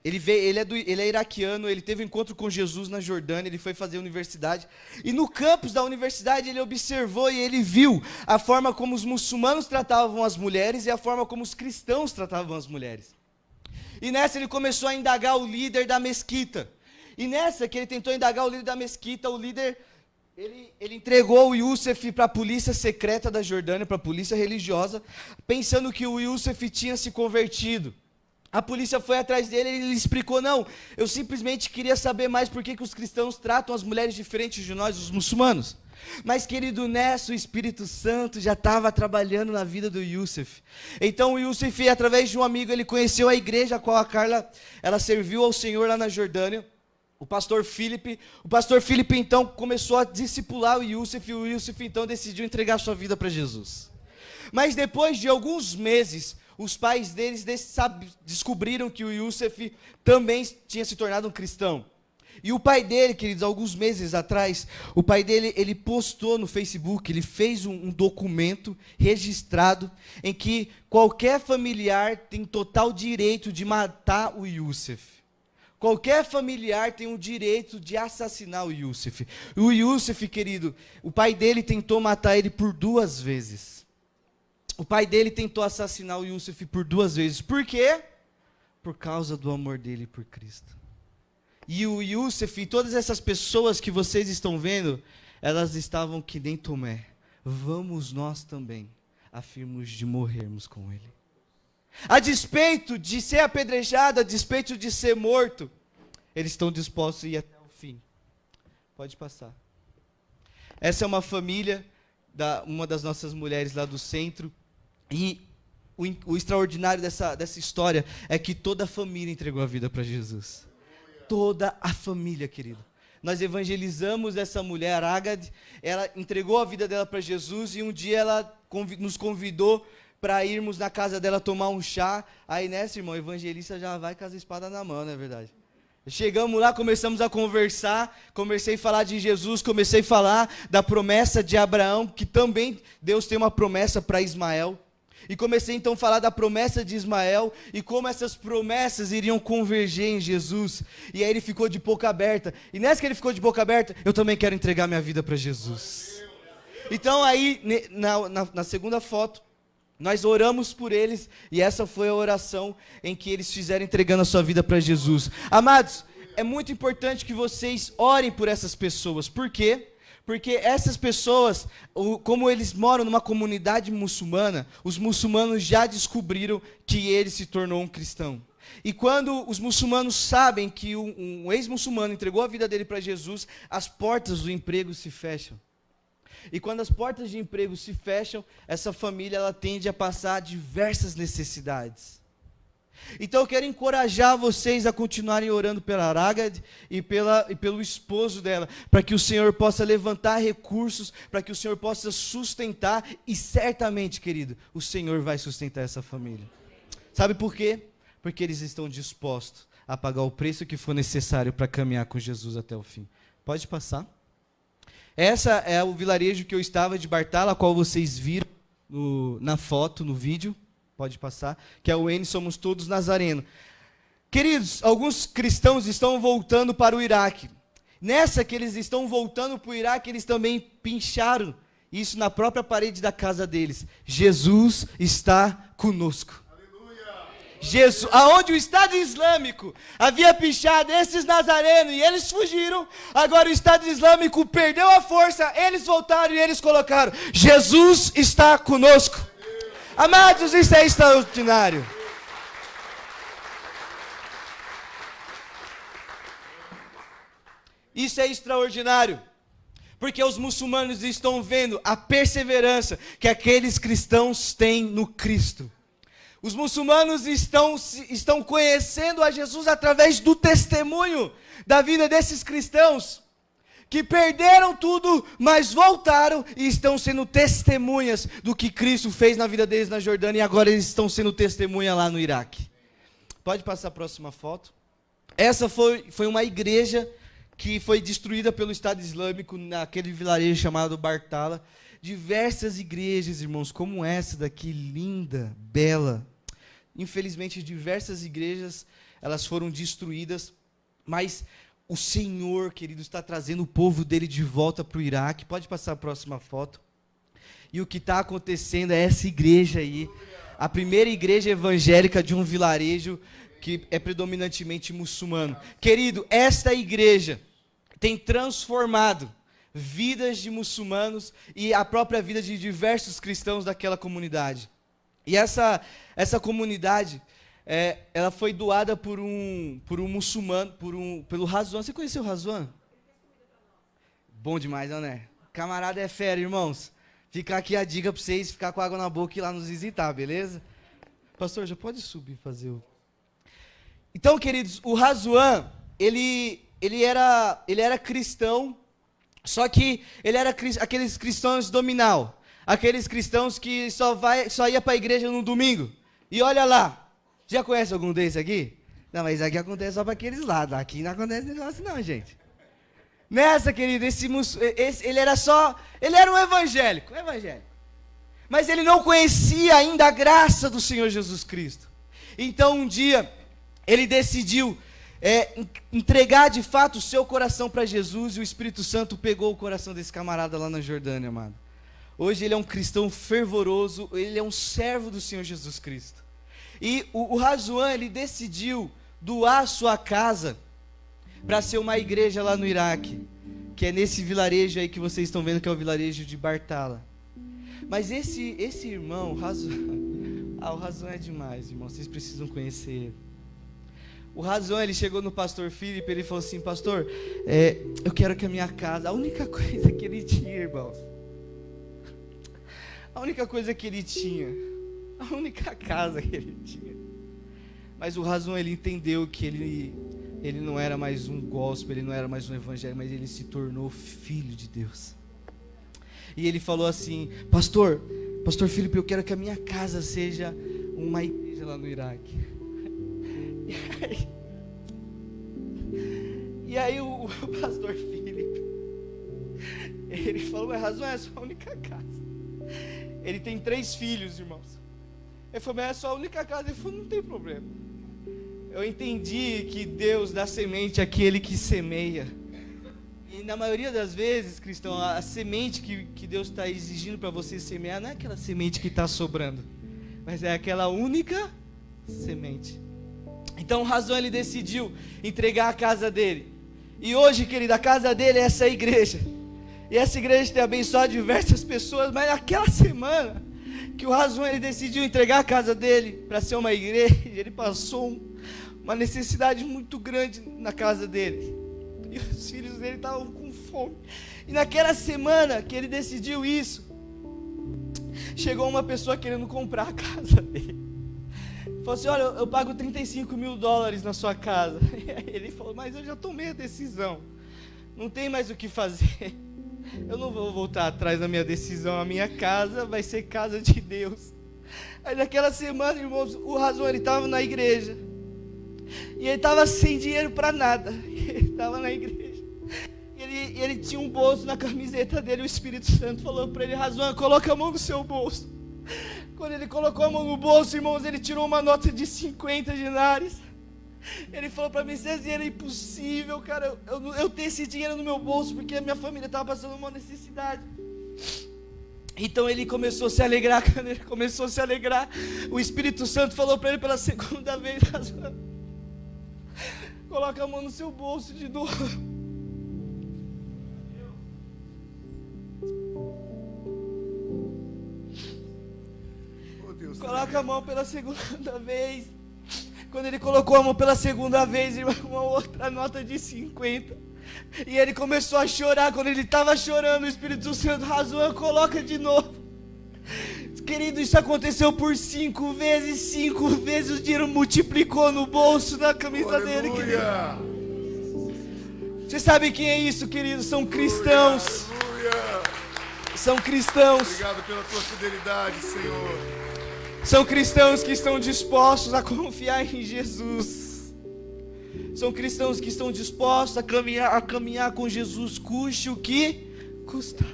S2: Ele é iraquiano. Ele teve um encontro com Jesus na Jordânia. Ele foi fazer universidade. E no campus da universidade ele observou e ele viu a forma como os muçulmanos tratavam as mulheres e a forma como os cristãos tratavam as mulheres. E nessa ele começou a indagar o líder da mesquita. E nessa que ele tentou indagar o líder da mesquita, o líder... Ele entregou o Youssef para a polícia secreta da Jordânia, para a polícia religiosa, pensando que o Youssef tinha se convertido. A polícia foi atrás dele e ele explicou, não, eu simplesmente queria saber mais por que os cristãos tratam as mulheres diferentes de nós, os muçulmanos. Mas, querido, nessa o Espírito Santo já estava trabalhando na vida do Youssef. Então o Youssef, através de um amigo, ele conheceu a igreja a qual a Carla, ela serviu ao Senhor lá na Jordânia. O pastor Filipe então começou a discipular o Youssef, e o Youssef então decidiu entregar sua vida para Jesus. Mas depois de alguns meses, os pais deles descobriram que o Youssef também tinha se tornado um cristão. E o pai dele, queridos, alguns meses atrás, o pai dele, ele postou no Facebook, ele fez um documento registrado em que qualquer familiar tem total direito de matar o Youssef. Qualquer familiar tem o direito de assassinar o Youssef. O Youssef, querido, o pai dele tentou matar ele por 2 vezes. O pai dele tentou assassinar o Youssef por 2 vezes. Por quê? Por causa do amor dele por Cristo. E o Youssef e todas essas pessoas que vocês estão vendo, elas estavam que nem Tomé. Vamos nós também a firmos de morrermos com ele. A despeito de ser apedrejado, a despeito de ser morto, eles estão dispostos a ir até o fim. Pode passar. Essa é uma família, uma das nossas mulheres lá do centro, e o extraordinário dessa história é que toda a família entregou a vida para Jesus. Toda a família, querido. Nós evangelizamos essa mulher, Agad, ela entregou a vida dela para Jesus, e um dia ela nos convidou para irmos na casa dela tomar um chá. Aí nessa, irmão, o evangelista já vai com as espadas na mão, não é verdade? Chegamos lá, começamos a conversar, comecei a falar de Jesus, comecei a falar da promessa de Abraão, que também Deus tem uma promessa para Ismael. E comecei então a falar da promessa de Ismael e como essas promessas iriam converger em Jesus. E aí ele ficou de boca aberta. E nessa que ele ficou de boca aberta, eu também quero entregar minha vida para Jesus. Então aí, na segunda foto, nós oramos por eles e essa foi a oração em que eles fizeram entregando a sua vida para Jesus. Amados, é muito importante que vocês orem por essas pessoas. Por quê? Porque essas pessoas, como eles moram numa comunidade muçulmana, os muçulmanos já descobriram que ele se tornou um cristão. E quando os muçulmanos sabem que um ex-muçulmano entregou a vida dele para Jesus, as portas do emprego se fecham. E quando as portas de emprego se fecham, essa família ela tende a passar diversas necessidades. Então eu quero encorajar vocês a continuarem orando pela Aragad e pelo esposo dela, para que o Senhor possa levantar recursos, para que o Senhor possa sustentar, e certamente, querido, o Senhor vai sustentar essa família. Sabe por quê? Porque eles estão dispostos a pagar o preço que for necessário para caminhar com Jesus até o fim. Pode passar. Essa é o vilarejo que eu estava de Bartala, a qual vocês viram na foto, no vídeo. Pode passar. Que é o N, somos todos Nazareno. Queridos, alguns cristãos estão voltando para o Iraque. Nessa que eles estão voltando para o Iraque, eles também pincharam isso na própria parede da casa deles. Jesus está conosco. Jesus, aonde o Estado Islâmico havia pichado esses nazarenos e eles fugiram, agora o Estado Islâmico perdeu a força, eles voltaram e eles colocaram: Jesus está conosco. Amados, isso é extraordinário. Isso é extraordinário, porque os muçulmanos estão vendo a perseverança que aqueles cristãos têm no Cristo. Os muçulmanos estão conhecendo a Jesus através do testemunho da vida desses cristãos, que perderam tudo, mas voltaram e estão sendo testemunhas do que Cristo fez na vida deles na Jordânia, e agora eles estão sendo testemunha lá no Iraque. Pode passar a próxima foto. Essa foi uma igreja que foi destruída pelo Estado Islâmico naquele vilarejo chamado Bartala. Diversas igrejas, irmãos, como essa daqui, linda, bela. Infelizmente, diversas igrejas, elas foram destruídas, mas o Senhor, querido, está trazendo o povo dele de volta para o Iraque. Pode passar a próxima foto. E o que está acontecendo é essa igreja aí, a primeira igreja evangélica de um vilarejo que é predominantemente muçulmano. Querido, esta igreja tem transformado vidas de muçulmanos e a própria vida de diversos cristãos daquela comunidade. E essa comunidade, ela foi doada por um muçulmano, pelo Razwan. Você conheceu o Razwan? Bom demais, né? Camarada é fera, irmãos. Fica aqui a dica para vocês ficar com água na boca e ir lá nos visitar, beleza? Pastor, já pode subir fazer o... Então, queridos, o Razwan, ele era cristão. Só que ele era aqueles cristãos dominal, aqueles cristãos que só ia para a igreja no domingo. E olha lá, já conhece algum desses aqui? Não, mas aqui acontece só para aqueles lados, aqui não acontece negócio não, gente. Nessa, querido, ele era um evangélico, mas ele não conhecia ainda a graça do Senhor Jesus Cristo. Então um dia, ele decidiu entregar de fato o seu coração para Jesus, e o Espírito Santo pegou o coração desse camarada lá na Jordânia, amado. Hoje ele é um cristão fervoroso, ele é um servo do Senhor Jesus Cristo. E o Razwan, ele decidiu doar sua casa para ser uma igreja lá no Iraque, que é nesse vilarejo aí que vocês estão vendo, que é o vilarejo de Bartala. Mas esse irmão, o Razwan é demais, irmão, vocês precisam conhecer ele. O Razwan, ele chegou no pastor Filipe, ele falou assim: pastor, eu quero que a minha casa, a única coisa que ele tinha, irmãos, a única coisa que ele tinha, a única casa que ele tinha, mas o Razwan, ele entendeu que ele não era mais um gospel, ele não era mais um evangelho, mas ele se tornou filho de Deus. E ele falou assim: pastor Filipe, eu quero que a minha casa seja uma igreja lá no Iraque. E aí o pastor Filipe, ele falou: mas Razwan, é a sua única casa. Ele tem 3 filhos, irmãos. Ele falou, mas é só a única casa. Ele falou, não tem problema. Eu entendi que Deus dá semente àquele que semeia. E na maioria das vezes, cristão, a semente que Deus está exigindo para você semear não é aquela semente que está sobrando, mas é aquela única semente. Então, Razão, ele decidiu entregar a casa dele. E hoje, querido, a casa dele é essa igreja. E essa igreja tem abençoado diversas pessoas, mas naquela semana que o Razão, ele decidiu entregar a casa dele para ser uma igreja, ele passou uma necessidade muito grande na casa dele. E os filhos dele estavam com fome. E naquela semana que ele decidiu isso, chegou uma pessoa querendo comprar a casa dele. Falou assim, olha, eu pago $35 mil na sua casa. E aí ele falou, mas eu já tomei a decisão. Não tem mais o que fazer. Eu não vou voltar atrás da minha decisão. A minha casa vai ser casa de Deus. Aí naquela semana, irmãos, o Razão, ele estava na igreja. E ele estava sem dinheiro para nada. Ele estava na igreja. E ele tinha um bolso na camiseta dele. O Espírito Santo falou para ele, Razão, coloca a mão no seu bolso. Quando ele colocou a mão no bolso, irmãos, ele tirou uma nota de 50 denários. Ele falou para mim, Cezinha, era impossível, cara, eu ter esse dinheiro no meu bolso, porque a minha família estava passando uma necessidade. Então ele começou a se alegrar. Quando ele começou a se alegrar, o Espírito Santo falou para ele pela segunda vez, coloca a mão no seu bolso de novo. Coloca a mão pela segunda vez. Quando ele colocou a mão pela segunda vez, irmão, uma outra nota de 50. E ele começou a chorar. Quando ele estava chorando, o Espírito Santo, Razão, coloca de novo. Querido, isso aconteceu por 5 vezes. 5 vezes o dinheiro multiplicou no bolso da camisa dele, querido. Você sabe quem é isso, querido? São cristãos. São cristãos.
S1: Obrigado pela tua fidelidade, Senhor.
S2: São cristãos que estão dispostos a confiar em Jesus. São cristãos que estão dispostos a caminhar com Jesus, custe o que custar.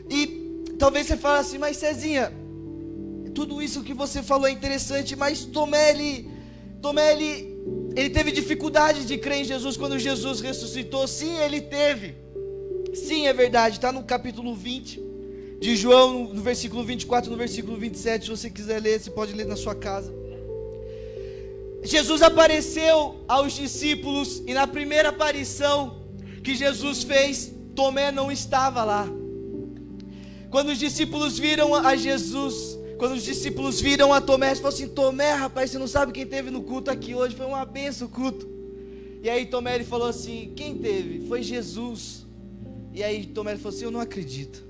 S2: E talvez você fale assim, mas Cezinha, tudo isso que você falou é interessante, mas Tomé, ele teve dificuldade de crer em Jesus quando Jesus ressuscitou. Sim, ele teve. Sim, é verdade, está no capítulo 20 de João, no versículo 24, no versículo 27, se você quiser ler, você pode ler na sua casa. Jesus apareceu aos discípulos, e na primeira aparição que Jesus fez, Tomé não estava lá. Quando os discípulos viram a Jesus, quando os discípulos viram a Tomé, eles falaram assim, Tomé, rapaz, você não sabe quem teve no culto aqui hoje, foi uma benção o culto. E aí Tomé, ele falou assim, quem teve? Foi Jesus. E aí Tomé, ele falou assim, eu não acredito.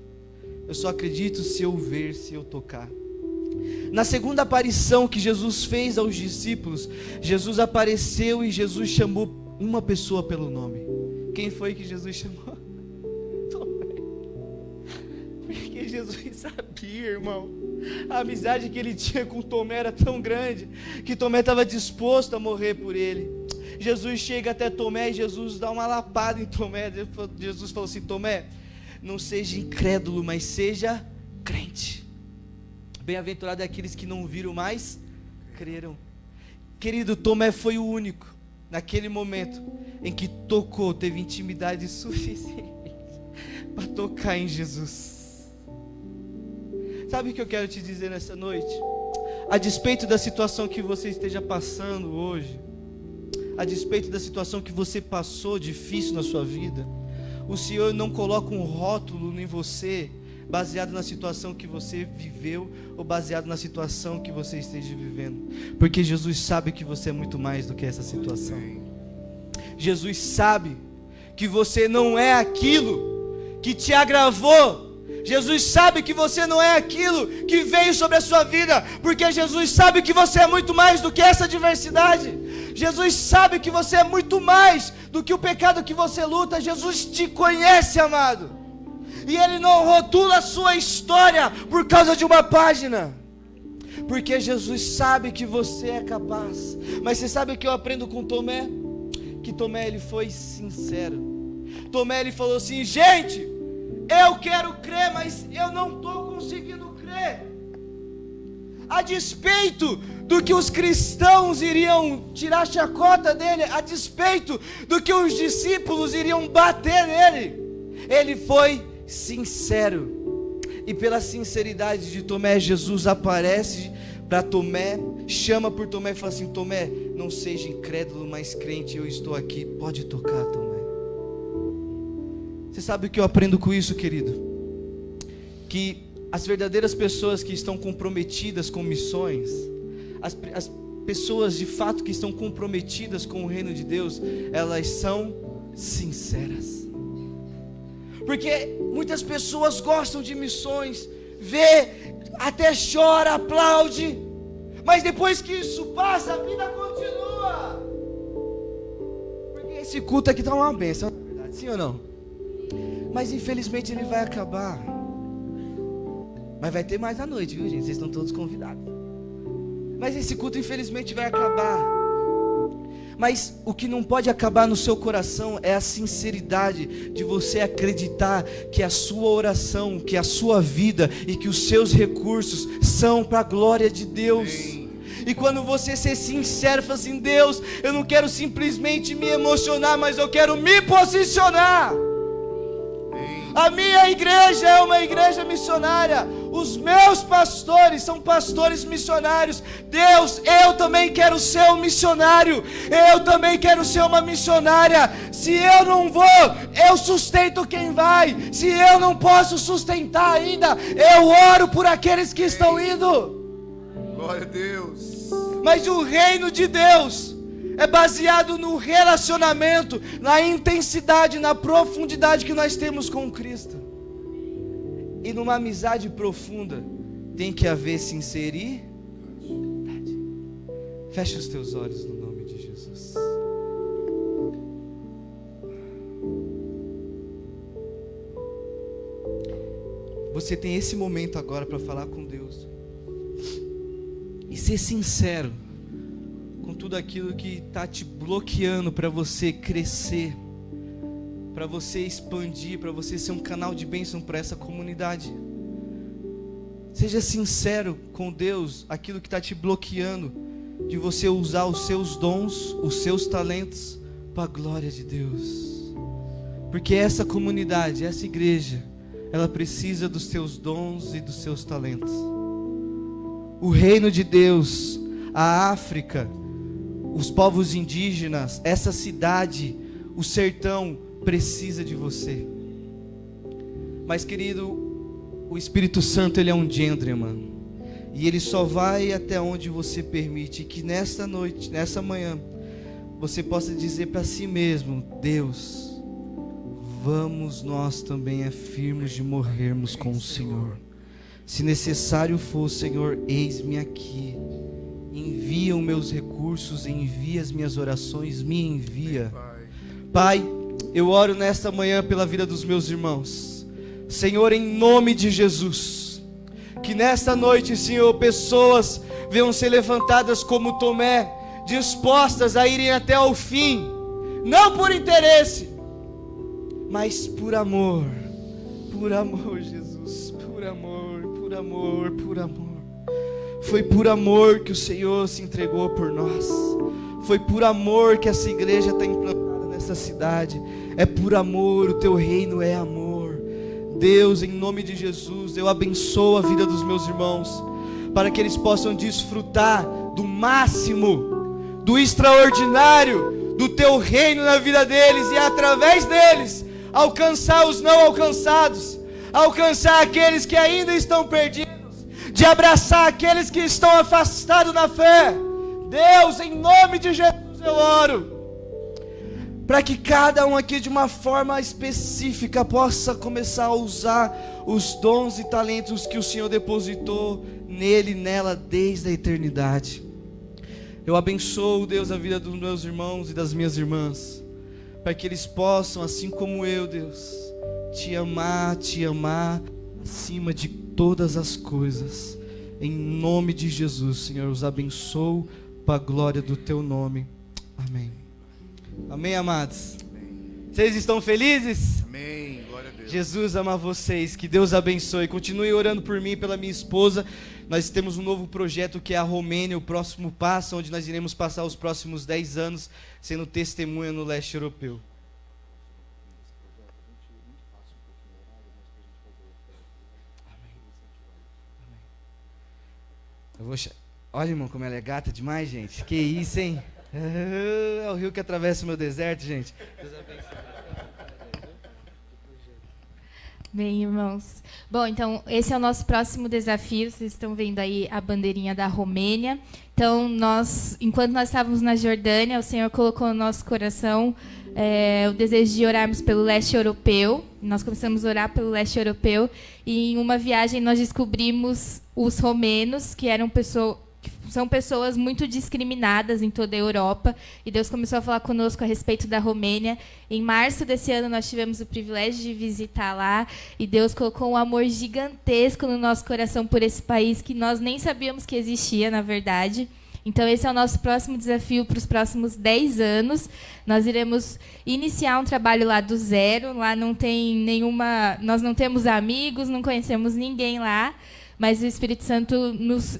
S2: Eu só acredito se eu ver, se eu tocar. Na segunda aparição que Jesus fez aos discípulos, Jesus apareceu e Jesus chamou uma pessoa pelo nome. Quem foi que Jesus chamou? Tomé. Porque Jesus sabia, irmão. A amizade que ele tinha com Tomé era tão grande que Tomé estava disposto a morrer por ele. Jesus chega até Tomé e Jesus dá uma lapada em Tomé. Jesus falou assim, Tomé, não seja incrédulo, mas seja crente. Bem-aventurado é aqueles que não viram, mas creram. Querido, Tomé foi o único, naquele momento, em que tocou, teve intimidade suficiente para tocar em Jesus. Sabe o que eu quero te dizer nessa noite? A despeito da situação que você esteja passando hoje, a despeito da situação que você passou difícil na sua vida, o Senhor não coloca um rótulo em você baseado na situação que você viveu ou baseado na situação que você esteja vivendo, porque Jesus sabe que você é muito mais do que essa situação. Jesus sabe que você não é aquilo que te agravou. Jesus sabe que você não é aquilo que veio sobre a sua vida, porque Jesus sabe que você é muito mais do que essa adversidade. Jesus sabe que você é muito mais do que o pecado que você luta. Jesus te conhece, amado. E Ele não rotula a sua história por causa de uma página, porque Jesus sabe que você é capaz. Mas você sabe o que eu aprendo com Tomé? Que Tomé, ele foi sincero. Tomé, ele falou assim, gente, eu quero crer, mas eu não estou conseguindo crer. A despeito do que os cristãos iriam tirar chacota dele, a despeito do que os discípulos iriam bater nele, ele foi sincero. E pela sinceridade de Tomé, Jesus aparece para Tomé, chama por Tomé e fala assim: Tomé, não seja incrédulo, mas crente, eu estou aqui, pode tocar, Tomé. Você sabe o que eu aprendo com isso, querido? Que as verdadeiras pessoas que estão comprometidas com missões, as pessoas de fato que estão comprometidas com o reino de Deus, elas são sinceras. Porque muitas pessoas gostam de missões, vê, até chora, aplaude, mas depois que isso passa, a vida continua. Porque esse culto aqui está uma bênção, na verdade, sim ou não? Mas infelizmente ele vai acabar. Mas vai ter mais à noite, viu, gente? Vocês estão todos convidados. Mas esse culto infelizmente vai acabar. Mas o que não pode acabar no seu coração é a sinceridade de você acreditar que a sua oração, que a sua vida e que os seus recursos são para a glória de Deus. E quando você ser sincero, fala assim: Deus, eu não quero simplesmente me emocionar, mas eu quero me posicionar. A minha igreja é uma igreja missionária. Os meus pastores são pastores missionários. Deus, eu também quero ser um missionário. Eu também quero ser uma missionária. Se eu não vou, eu sustento quem vai. Se eu não posso sustentar ainda, eu oro por aqueles que estão indo.
S1: Glória a Deus.
S2: Mas o reino de Deus é baseado no relacionamento, na intensidade, na profundidade que nós temos com Cristo. E numa amizade profunda tem que haver sinceridade. Fecha os teus olhos no nome de Jesus. Você tem esse momento agora para falar com Deus e ser sincero com tudo aquilo que está te bloqueando para você crescer, para você expandir, para você ser um canal de bênção para essa comunidade. Seja sincero com Deus, aquilo que está te bloqueando de você usar os seus dons, os seus talentos para a glória de Deus. Porque essa comunidade, essa igreja, ela precisa dos teus dons e dos seus talentos. O reino de Deus, a África, os povos indígenas, essa cidade, o sertão, precisa de você. Mas querido, o Espírito Santo, ele é um gentleman, e ele só vai até onde você permite. Que nesta noite, nessa manhã, você possa dizer para si mesmo: Deus, vamos nós também a firmes de morrermos com o Senhor. Se necessário for, Senhor, eis-me aqui. Envia os meus recursos, envia as minhas orações, me envia. Pai, eu oro nesta manhã pela vida dos meus irmãos. Senhor, em nome de Jesus, que nesta noite, Senhor, pessoas venham ser levantadas como Tomé, dispostas a irem até o fim, não por interesse, mas por amor, Jesus, por amor, por amor, por amor. Foi por amor que o Senhor se entregou por nós. Foi por amor que essa igreja está implantada nessa cidade. É por amor, o teu reino é amor. Deus, em nome de Jesus, eu abençoo a vida dos meus irmãos, para que eles possam desfrutar do máximo, do extraordinário, do teu reino na vida deles, e através deles, alcançar os não alcançados, alcançar aqueles que ainda estão perdidos, de abraçar aqueles que estão afastados na fé. Deus, em nome de Jesus eu oro, para que cada um aqui de uma forma específica possa começar a usar os dons e talentos que o Senhor depositou nele e nela desde a eternidade. Eu abençoo, Deus, a vida dos meus irmãos e das minhas irmãs, para que eles possam, assim como eu, Deus, te amar acima de todas as coisas. Em nome de Jesus, Senhor, os abençoo para a glória do teu nome. Amém. Amém, amados. Vocês estão felizes?
S1: Amém. Glória Glória a Deus.
S2: Jesus ama vocês, que Deus abençoe. Continue orando por mim e pela minha esposa. Nós temos um novo projeto que é a Romênia, o próximo passo, onde nós iremos passar os próximos 10 anos sendo testemunha no leste europeu. Olha, irmão, como ela é gata demais, gente. Que isso, hein? É o rio que atravessa o meu deserto, gente. Deus abençoe.
S3: Bem, irmãos. Bom, então, esse é o nosso próximo desafio. Vocês estão vendo aí a bandeirinha da Romênia. Então, enquanto nós estávamos na Jordânia, o Senhor colocou no nosso coração o desejo de orarmos pelo leste europeu. Nós começamos a orar pelo leste europeu. E em uma viagem nós descobrimos os romenos, que são pessoas muito discriminadas em toda a Europa, e Deus começou a falar conosco a respeito da Romênia. Em março desse ano nós tivemos o privilégio de visitar lá, e Deus colocou um amor gigantesco no nosso coração por esse país que nós nem sabíamos que existia, na verdade. Então esse é o nosso próximo desafio para os próximos 10 anos. Nós iremos iniciar um trabalho lá do zero. Lá não tem nós não temos amigos, não conhecemos ninguém lá, mas o Espírito Santo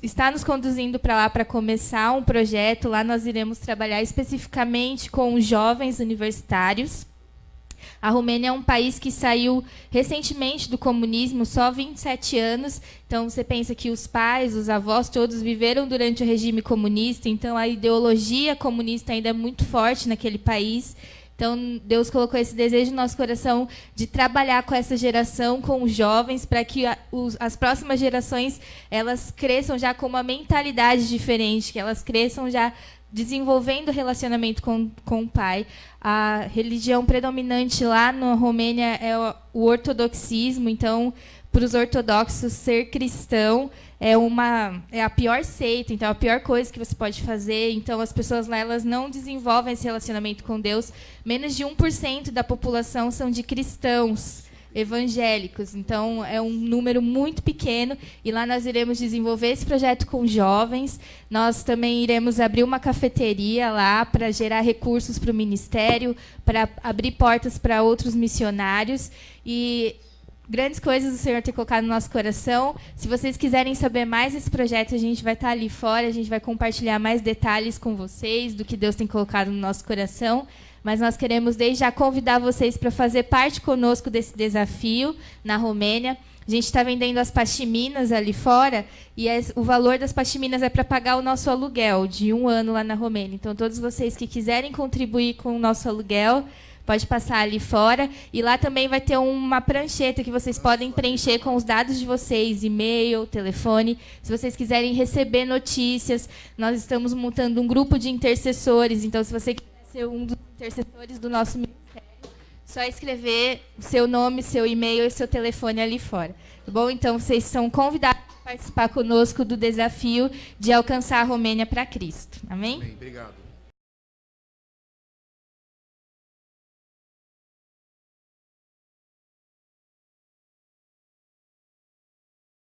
S3: está nos conduzindo para lá para começar um projeto. Lá nós iremos trabalhar especificamente com jovens universitários. A Romênia é um país que saiu recentemente do comunismo, só 27 anos. Então, você pensa que os pais, os avós, todos viveram durante o regime comunista. Então, a ideologia comunista ainda é muito forte naquele país. Então, Deus colocou esse desejo no nosso coração de trabalhar com essa geração, com os jovens, para que as próximas gerações elas cresçam já com uma mentalidade diferente, que elas cresçam já desenvolvendo relacionamento com o Pai. A religião predominante lá na Romênia é o ortodoxismo. Então, para os ortodoxos, ser cristão é a pior seita, então é a pior coisa que você pode fazer. Então, as pessoas lá elas não desenvolvem esse relacionamento com Deus. Menos de 1% da população são de cristãos evangélicos. Então, é um número muito pequeno. E lá nós iremos desenvolver esse projeto com jovens. Nós também iremos abrir uma cafeteria lá para gerar recursos para o ministério, para abrir portas para outros missionários. E grandes coisas o Senhor tem colocado no nosso coração. Se vocês quiserem saber mais desse projeto, a gente vai estar ali fora, a gente vai compartilhar mais detalhes com vocês do que Deus tem colocado no nosso coração. Mas nós queremos desde já convidar vocês para fazer parte conosco desse desafio na Romênia. A gente está vendendo as pashminas ali fora, e o valor das pashminas é para pagar o nosso aluguel de 1 ano lá na Romênia. Então, todos vocês que quiserem contribuir com o nosso aluguel, pode passar ali fora. E lá também vai ter uma prancheta que vocês podem preencher com os dados de vocês, e-mail, telefone. Se vocês quiserem receber notícias, nós estamos montando um grupo de intercessores. Então, se você quiser ser um dos intercessores do nosso ministério, só escrever seu nome, seu e-mail e seu telefone ali fora. Tá bom? Então, vocês são convidados a participar conosco do desafio de alcançar a Romênia para Cristo. Amém?
S1: Amém. Obrigado.